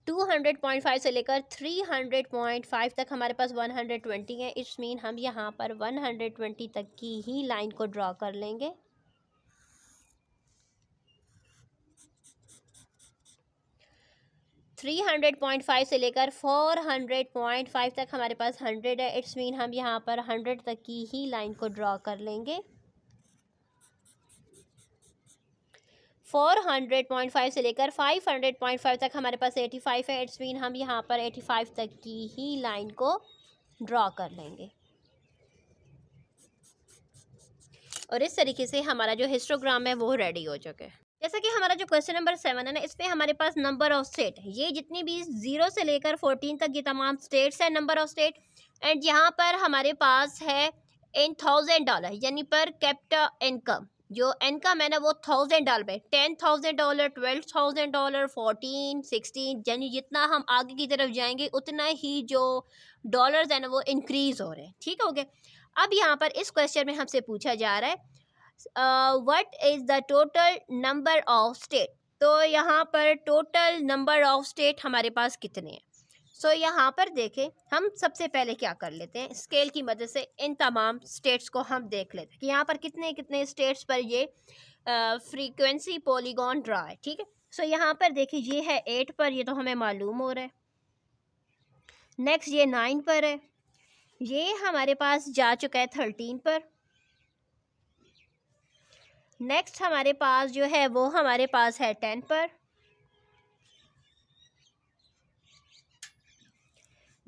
टू 100.5 से लेकर 300.5 तक हमारे पास 120 है। इट्स मीन हम यहाँ पर 120 तक की ही लाइन को ड्रॉ कर लेंगे। थ्री 100.5 से लेकर 400.5 तक हमारे पास 100 है। इट्स मीन हम यहाँ पर 100 तक की ही लाइन को ड्रॉ कर लेंगे। 400.5 से लेकर 500.5 तक हमारे पास 85 है। इट्स मीन हम यहाँ पर 85 तक की ही लाइन को ड्रॉ कर लेंगे। और इस तरीके से हमारा जो हिस्टोग्राम है वो रेडी हो चुका है। जैसा कि हमारा जो क्वेश्चन नंबर 7 है ना, इसमें हमारे पास नंबर ऑफ स्टेट, ये जितनी भी 0 से लेकर 14 तक ये तमाम स्टेट्स हैं, नंबर ऑफ स्टेट। एंड यहाँ पर हमारे पास है इन $1000 यानी पर कैपिटा इनकम, जो इनकम है ना वो $1000 में, $10,000, $12,000, 14, 16, यानी जितना हम आगे की तरफ जाएंगे उतना ही जो डॉलर्स है ना वो इंक्रीज हो रहे हैं, ठीक हो गए। अब यहाँ पर इस क्वेश्चन में हमसे पूछा जा रहा है what is the total number of state. तो यहाँ पर टोटल नंबर ऑफ स्टेट हमारे पास कितने हैं। सो यहाँ पर देखें, हम सबसे पहले क्या कर लेते हैं, स्केल की मदद से इन तमाम स्टेट्स को हम देख लेते हैं कि यहाँ पर कितने कितने स्टेट्स पर ये फ्रीक्वेंसी पॉलीगॉन ड्रा है, ठीक है। सो यहाँ पर देखिए ये है 8 पर, ये तो हमें मालूम हो रहा है। नेक्स्ट ये 9 पर है, ये हमारे पास जा चुका है 13 पर। नेक्स्ट हमारे पास जो है वो हमारे पास है 10 पर।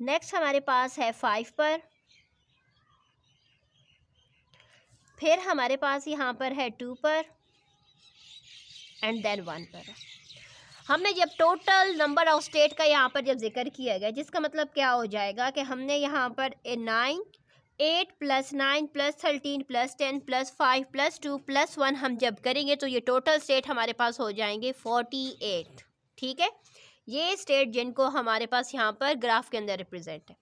नेक्स्ट हमारे पास है 5 पर। फिर हमारे पास यहाँ पर है 2 पर एंड देन 1 पर। हमने जब टोटल नंबर ऑफ स्टेट का यहाँ पर जब जिक्र किया गया, जिसका मतलब क्या हो जाएगा कि हमने यहाँ पर 9 8 + 9 + 13 + 10 + 5 + 2 + 1 हम जब करेंगे तो ये टोटल स्टेट हमारे पास हो जाएंगे 48। ठीक है, ये स्टेट जिनको हमारे पास यहाँ पर ग्राफ के अंदर रिप्रेजेंट है।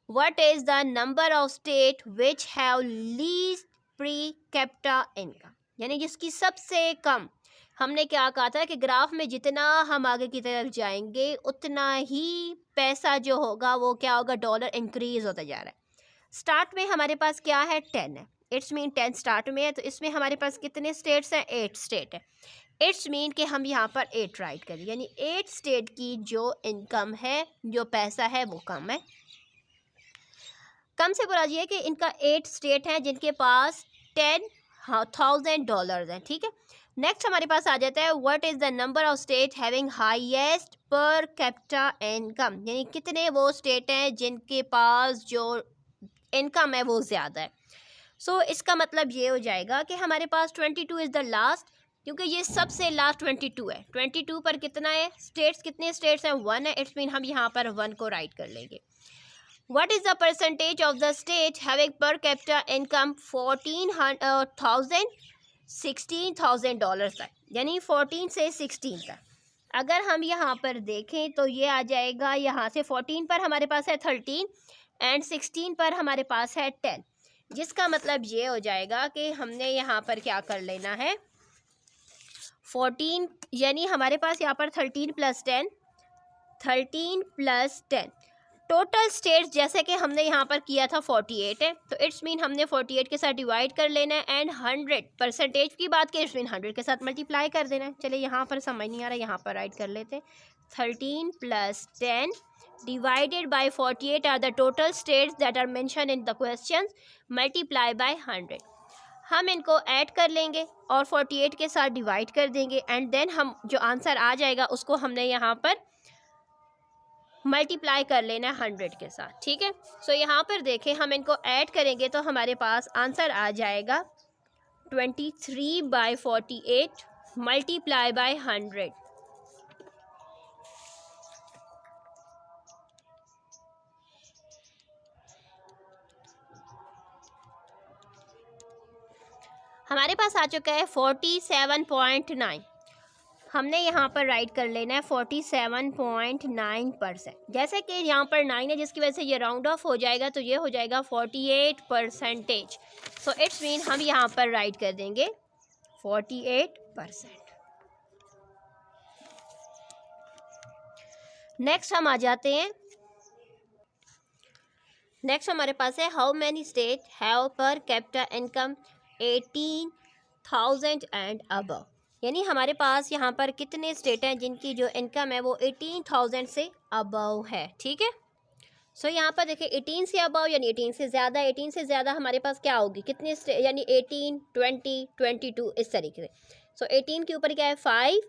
What is the number of state which have least pre capita income, यानी जिसकी सबसे कम, हमने क्या कहा था कि ग्राफ में जितना हम आगे की तरफ जाएंगे उतना ही पैसा जो होगा वो क्या होगा, डॉलर इंक्रीज होता जा रहा है। स्टार्ट में हमारे पास क्या है, 10 है, इट्स मीन 10 स्टार्ट में है, तो इसमें हमारे पास कितने स्टेट्स हैं, 8 स्टेट है। इट्स मीन कि हम यहाँ पर 8 राइट करें, यानी 8 स्टेट की जो इनकम है, जो पैसा है वो कम है। कम से बुरा ये है कि इनका 8 स्टेट हैं जिनके पास $10,000 हैं। ठीक है, नेक्स्ट हमारे पास आ जाता है what is the number of state having highest per capita income, यानी कितने वो स्टेट हैं जिनके पास जो इनकम है वो ज़्यादा है। सो इसका मतलब ये हो जाएगा कि हमारे पास 22 इज़ द लास्ट, क्योंकि ये सबसे लास्ट 22 है। 22 पर कितना है स्टेट्स, कितने स्टेट्स हैं, 1 है, इट्स मीन हम यहाँ पर 1 को राइट कर लेंगे। What is the percentage of the state having per capita income $14,000 $16,000 तक, यानी 14 से 16 तक। अगर हम यहाँ पर देखें तो ये आ जाएगा, यहाँ से 14 पर हमारे पास है 13 एंड 16 पर हमारे पास है 10, जिसका मतलब ये हो जाएगा कि हमने यहाँ पर क्या कर लेना है, 14 यानी हमारे पास यहाँ पर 13 + 10, 13 + 10 टोटल स्टेट्स जैसे कि हमने यहाँ पर किया था 48 है, तो इट्स मीन हमने 48 के साथ डिवाइड कर लेना है एंड 100% की बात की, इट्स मीन 100 के साथ मल्टीप्लाई कर देना है। चलिए यहाँ पर समझ नहीं आ रहा, यहाँ पर राइट कर लेते हैं। 13 + 10 divided by 48 are the total states that are mention in the question, multiply by 100। हम इनको ऐड कर लेंगे और 48 के साथ डिवाइड कर देंगे एंड देन हम जो आंसर आ जाएगा उसको हमने यहाँ पर मल्टीप्लाई कर लेना है 100 के साथ। ठीक है, सो यहाँ पर देखें हम इनको ऐड करेंगे तो हमारे पास आंसर आ जाएगा 23/48 मल्टीप्लाई बाय 100। हमारे पास आ चुका है 47.9, हमने यहाँ पर राइट कर लेना है 47.9%। जैसे कि यहाँ पर 9 है जिसकी वजह से ये राउंड ऑफ हो जाएगा, तो ये हो जाएगा 48%। सो इट्स मीन हम यहाँ पर राइट कर देंगे 48%। नेक्स्ट हम आ जाते हैं, नेक्स्ट हमारे पास है how many state have per capita income 18,000 and above, यानी हमारे पास यहाँ पर कितने स्टेट हैं जिनकी जो इनकम है वो 18,000 से अबव है। ठीक है, सो यहाँ पर देखिए 18 से अबव यानी 18 से ज़्यादा, 18 से ज़्यादा हमारे पास क्या होगी, कितने स्टेट, यानी 18, 20, 22 इस तरीके से। सो 18 के ऊपर क्या है 5,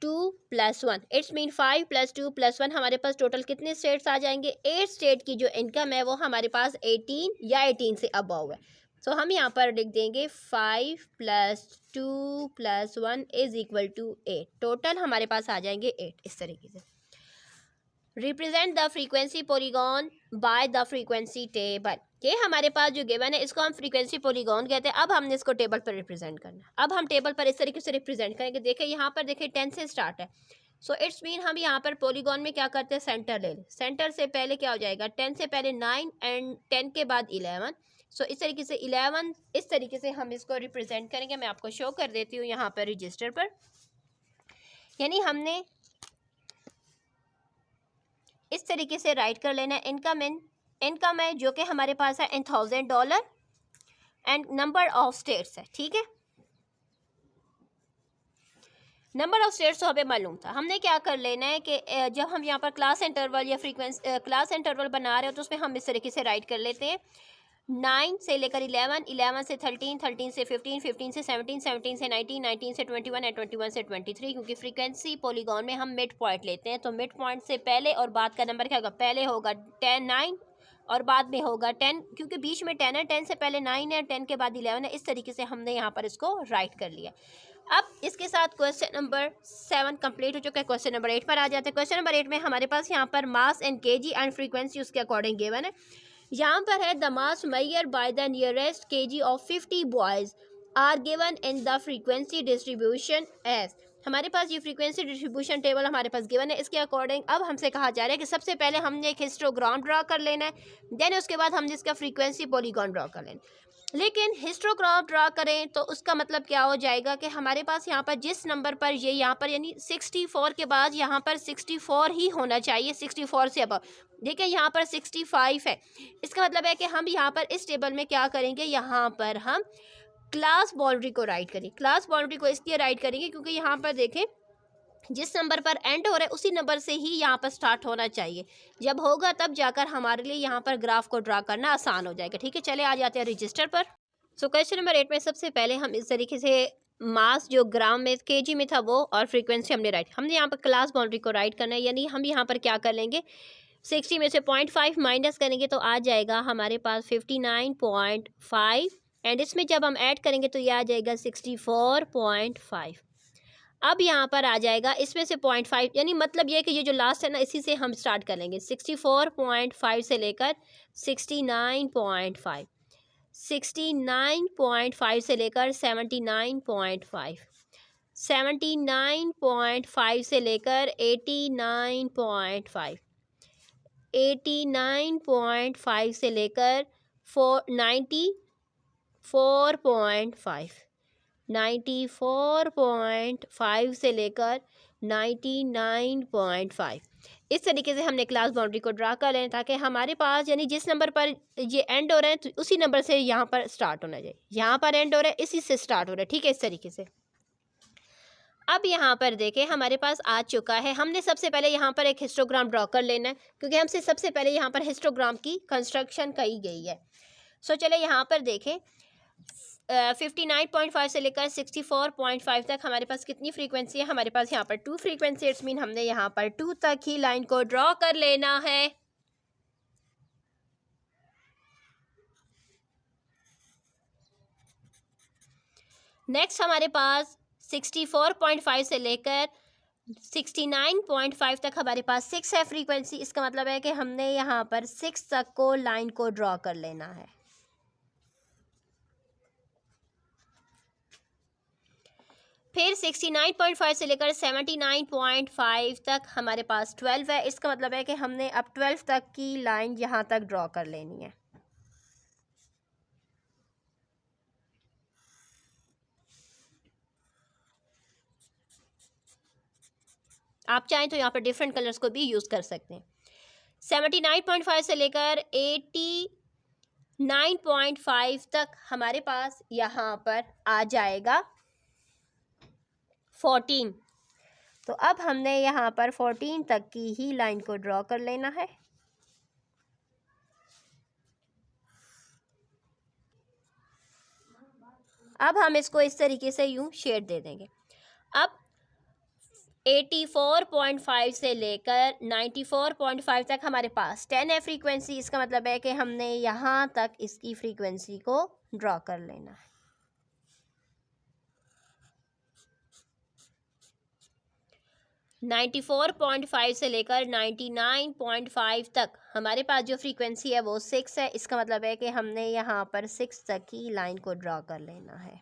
2 + 1, इट्स मीन 5 + 2 + 1 हमारे पास टोटल कितने स्टेट्स आ जाएंगे, 8 स्टेट की जो इनकम है वो हमारे पास 18 या 18 से अबव है। सो हम यहाँ पर लिख देंगे 5 + 2 + 1 = 8, टोटल हमारे पास आ जाएंगे 8 इस तरीके से। Represent the frequency polygon by the frequency table, ये हमारे पास जो गिवन है इसको हम फ्रीक्वेंसी पॉलीगॉन कहते हैं। अब हमने इसको टेबल पर रिप्रेजेंट करना है, अब हम टेबल पर इस तरीके से रिप्रेजेंट करेंगे। देखिए यहाँ पर देखिए 10 से स्टार्ट है, सो इट्स मीन हम यहाँ पर पॉलीगॉन में क्या करते हैं, सेंटर ले लें। सेंटर से पहले क्या हो जाएगा, 10 से पहले 9 एंड 10 के बाद 11, सो इस तरीके से 11 इस तरीके से हम इसको रिप्रेजेंट करेंगे। मैं आपको शो कर देती हूँ यहाँ पर रजिस्टर पर, यानी हमने इस तरीके से राइट कर लेना है। इनकम है जो कि हमारे पास है इन $1,000 एंड नंबर ऑफ स्टेट्स है। ठीक है, नंबर ऑफ स्टेट्स तो हमें मालूम था। हमने क्या कर लेना है कि जब हम यहाँ पर क्लास इंटरवल या फ्रीक्वेंसी क्लास इंटरवल बना रहे हो तो उसमें हम इस तरीके से राइट कर लेते हैं 9 से लेकर 11, 11 से 13, 13 से 15, 15 से 17, 17 से 19, 19 से 21 और 21 से 23, क्योंकि फ्रीक्वेंसी पॉलीगॉन में हम मिड पॉइंट लेते हैं। तो मिड पॉइंट से पहले और बाद का नंबर क्या होगा, पहले होगा 10, 9 और बाद में होगा 10, क्योंकि बीच में 10 है, 10 से पहले 9 है, 10 के बाद 11 है। इस तरीके से हमने यहाँ पर इसको राइट कर लिया। अब इसके साथ क्वेश्चन नंबर 7 कंप्लीट हो चुका है। क्वेश्चन नंबर 8 पर आ जाते हैं। क्वेश्चन नंबर 8 में हमारे पास यहाँ पर mass and kg and frequency उसके अकॉर्डिंग गिवन है। यहाँ पर है the mass measure by the nearest kg of 50 boys are given in the frequency distribution as. हमारे पास ये फ्रीक्वेंसी डिस्ट्रीब्यूशन टेबल हमारे पास गिवन है। इसके अकॉर्डिंग अब हमसे कहा जा रहा है कि सबसे पहले हमने एक हिस्टोग्राम ड्रा कर लेना है, देन उसके बाद हमने इसका फ्रीक्वेंसी पॉलीगॉन ड्रा कर लेना। लेकिन हिस्टोग्राम ड्रा करें तो उसका मतलब क्या हो जाएगा कि हमारे पास यहाँ पर जिस नंबर पर ये यहाँ पर यानी 64 के बाद यहाँ पर 64 ही होना चाहिए, 64 से अब देखिए यहाँ पर 65 है। इसका मतलब है कि हम यहाँ पर इस टेबल में क्या करेंगे, यहाँ पर हम क्लास बाउंड्री को राइट करें। क्लास बाउंड्री को इसलिए राइट करेंगे क्योंकि यहाँ पर देखें जिस नंबर पर एंड हो रहा है उसी नंबर से ही यहाँ पर स्टार्ट होना चाहिए। जब होगा तब जाकर हमारे लिए यहाँ पर ग्राफ को ड्रा करना आसान हो जाएगा। ठीक है, चले आ जाते हैं रजिस्टर पर। सो क्वेश्चन नंबर 8 में सबसे पहले हम इस तरीके से मास जो ग्राम में केजी में था वो और फ्रीक्वेंसी हमने यहाँ पर क्लास बाउंड्री को राइट करना है। यानी हम यहाँ पर क्या कर लेंगे, 60 में से 0.5 माइनस करेंगे तो आ जाएगा हमारे पास 59.5 एंड इसमें जब हम ऐड करेंगे तो ये आ जाएगा 64.5। अब यहाँ पर आ जाएगा इसमें से 0.5 यानी मतलब ये कि ये जो लास्ट है ना इसी से हम स्टार्ट कर लेंगे। 64.5 से लेकर 69.5, 69.5 से लेकर 79.5, 79.5 से लेकर 89.5, 89.5 से लेकर 94.5, 94.5 से लेकर 99.5। इस तरीके से हमने क्लास बाउंड्री को ड्रा कर लें ताकि हमारे पास यानी जिस नंबर पर ये एंड हो रहे हैं तो उसी नंबर से यहाँ पर स्टार्ट होना चाहिए। यहाँ पर एंड हो रहा है इसी से स्टार्ट हो रहा है। ठीक है, इस तरीके से। अब यहाँ पर देखें हमारे पास आ चुका है। हमने सबसे पहले यहाँ पर एक हिस्टोग्राम ड्रॉ कर लेना है क्योंकि हमसे सबसे पहले यहाँ पर हिस्टोग्राम की कंस्ट्रक्शन की गई है। सो चले यहाँ पर देखें 59.5 से लेकर 64.5 तक हमारे पास कितनी फ्रीक्वेंसी है। हमारे पास यहाँ पर 2 फ्रीक्वेंसी, इट्स मीन हमने यहाँ पर 2 तक ही लाइन को ड्रॉ कर लेना है। नेक्स्ट हमारे पास 64.5 से लेकर 69.5 तक हमारे पास 6 है फ्रीक्वेंसी। इसका मतलब है कि हमने यहाँ पर 6 तक को लाइन को ड्रॉ कर लेना है। फिर 69.5 से लेकर 79.5 तक हमारे पास 12 है। इसका मतलब है कि हमने अब 12 तक की लाइन यहाँ तक ड्रॉ कर लेनी है। आप चाहें तो यहाँ पर डिफरेंट कलर्स को भी यूज़ कर सकते हैं। 79.5 से लेकर 89.5 तक हमारे पास यहाँ पर आ जाएगा 14। तो अब हमने यहाँ पर 14 तक की ही लाइन को ड्रॉ कर लेना है। अब हम इसको इस तरीके से यूं शेड दे देंगे। अब 84.5 से लेकर 94.5 तक हमारे पास 10 है फ्रीक्वेंसी। इसका मतलब है कि हमने यहाँ तक इसकी फ्रीक्वेंसी को ड्रॉ कर लेना है। नाइन्टी 94.5 से लेकर 99.5 तक हमारे पास जो फ्रीक्वेंसी है वो 6 है। इसका मतलब है कि हमने यहाँ पर 6 तक की लाइन को ड्रॉ कर लेना है।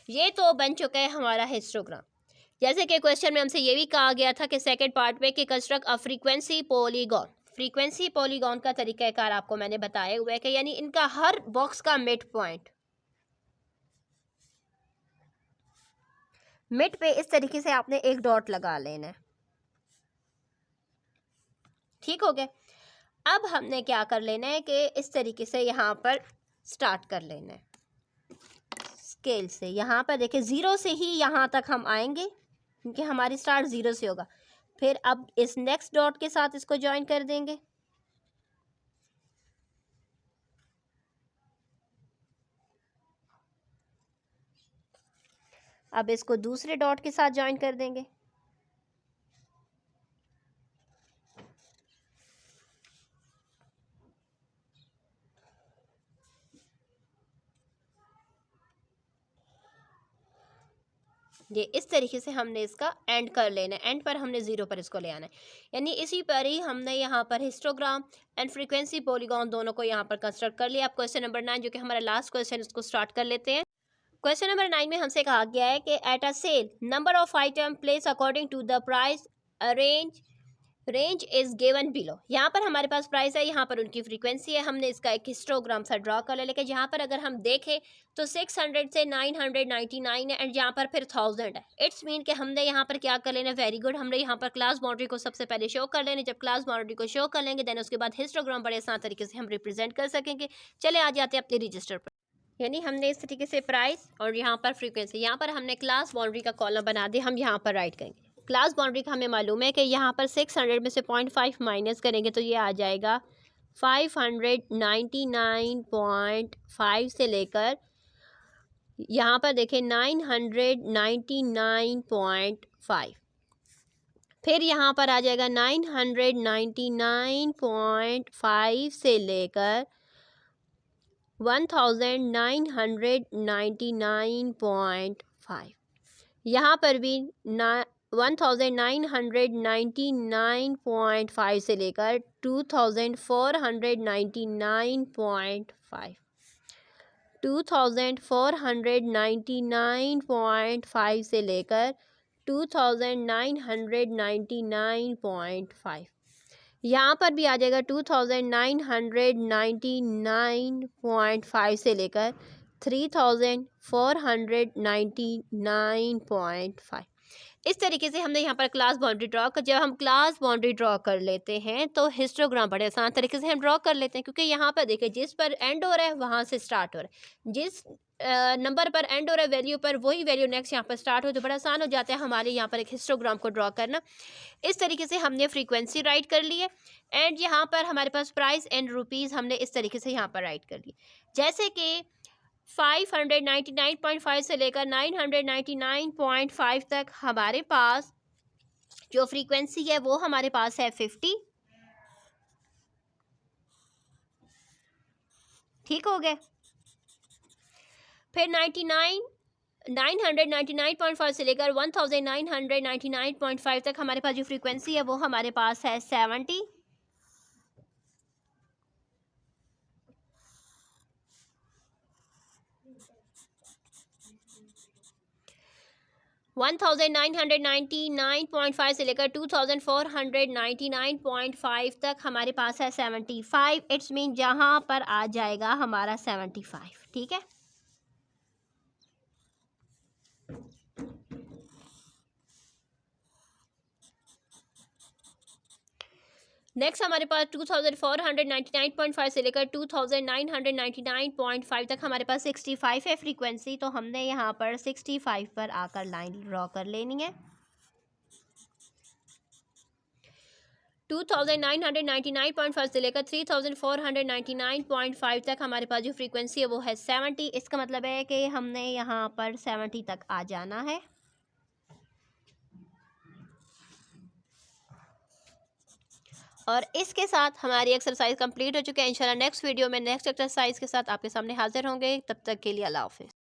ये तो बन चुका है हमारा हिस्टोग्राम। जैसे कि क्वेश्चन में हमसे ये भी कहा गया था कि सेकंड पार्ट में कि construct a frequency polygon. Frequency polygon का तरीकाकार आपको मैंने बताया हुआ है कि यानी इनका हर बॉक्स का मिड पे इस तरीके से आपने एक डॉट लगा लेना है। ठीक हो गया। अब हमने क्या कर लेना है कि इस तरीके से यहाँ पर स्टार्ट कर लेना है स्केल से। यहाँ पर देखिए 0 से ही यहाँ तक हम आएंगे क्योंकि हमारी स्टार्ट 0 से होगा। फिर अब इस नेक्स्ट डॉट के साथ इसको ज्वाइन कर देंगे। अब इसको दूसरे डॉट के साथ ज्वाइन कर देंगे। ये इस तरीके से हमने इसका एंड कर लेना है, एंड पर हमने 0 पर इसको ले आना है। यानी इसी पर ही हमने यहाँ पर हिस्टोग्राम एंड फ्रीक्वेंसी पॉलीगॉन दोनों को यहाँ पर कंस्ट्रक्ट कर लिया। अब क्वेश्चन नंबर 9 जो कि हमारा लास्ट क्वेश्चन, उसको स्टार्ट कर लेते हैं। क्वेश्चन नंबर 9 में हमसे कहा गया है कि at a sale number of item place according to the price range is given below. यहाँ पर हमारे पास प्राइस है, यहाँ पर उनकी फ्रीक्वेंसी है। हमने इसका एक हिस्टोग्राम सा ड्रॉ कर लिया, लेकिन यहाँ पर अगर हम देखें तो 600 से 999 है एंड यहाँ पर फिर 1000 है। इट्स मीन कि हमने यहाँ पर क्या कर लेना, वेरी गुड, हमने यहाँ पर क्लास बाउंड्री को सबसे पहले शो कर लेना। जब क्लास बाउंड्री को शो कर लेंगे देन उसके बाद हिस्टोग्राम बड़े आसान तरीके से हम रिप्रेजेंट कर सकेंगे। चले आ जाते हैं अपने रजिस्टर पर। यानी हमने इस तरीके से प्राइस और यहाँ पर फ्रीक्वेंसी, यहाँ पर हमने क्लास बाउंड्री का कॉलम बना दिया। हम यहाँ पर राइट करेंगे क्लास बाउंड्री का, हमें मालूम है कि यहाँ पर 600 में से 0.5 माइनस करेंगे तो ये आ जाएगा 599.5 से लेकर यहाँ पर देखें 999.5, फिर यहाँ पर आ जाएगा 999.5 से लेकर 1999.5, यहाँ पर भी 1999.5 से लेकर 2499.5, 2499.5 से लेकर 2999.5, यहाँ पर भी आ जाएगा 2999.5 से लेकर 3499.5। इस तरीके से हमने यहाँ पर क्लास बाउंड्री ड्रॉ कर। जब हम क्लास बाउंड्री ड्रॉ कर लेते हैं तो हिस्टोग्राम बड़े आसान तरीके से हम ड्रॉ कर लेते हैं, क्योंकि यहाँ पर देखिए जिस पर एंड हो रहा है वहाँ से स्टार्ट हो रहा है, जिस नंबर पर एंड हो रहा है वैल्यू पर वही वैल्यू नेक्स्ट यहाँ पर स्टार्ट हो, तो बड़ा आसान हो जाता है हमारे यहाँ पर एक हिस्टोग्राम को ड्रॉ करना। इस तरीके से हमने फ्रीक्वेंसी राइट कर ली है एंड यहाँ पर हमारे पास प्राइस एंड रुपीज़ हमने इस तरीके से यहाँ पर राइट कर ली। जैसे कि 599.5 से लेकर 999.5 तक हमारे पास जो फ्रीक्वेंसी है वो हमारे पास है 50, ठीक हो गया। फिर 999.5 से लेकर 1999.5 तक हमारे पास जो फ्रीक्वेंसी है वो हमारे पास है 70। 1999.5 से लेकर 2499.5 तक हमारे पास है 75। इट्स मीन जहाँ पर आ जाएगा हमारा 75, ठीक है। नेक्स्ट हमारे पास 2499.5 से लेकर 2999.5 तक हमारे पास 65 है फ्रीक्वेंसी, तो हमने यहाँ पर 65 पर आकर लाइन ड्रॉ कर लेनी है। 2999.5 से लेकर 3499.5 तक हमारे पास जो फ्रीक्वेंसी है वो है 70। इसका मतलब है कि हमने यहाँ पर 70 तक आ जाना है। और इसके साथ हमारी एक्सरसाइज कंप्लीट हो चुकी है। इंशाल्लाह नेक्स्ट वीडियो में नेक्स्ट एक्सरसाइज के साथ आपके सामने हाजिर होंगे। तब तक के लिए अल्लाह हाफ़िज़।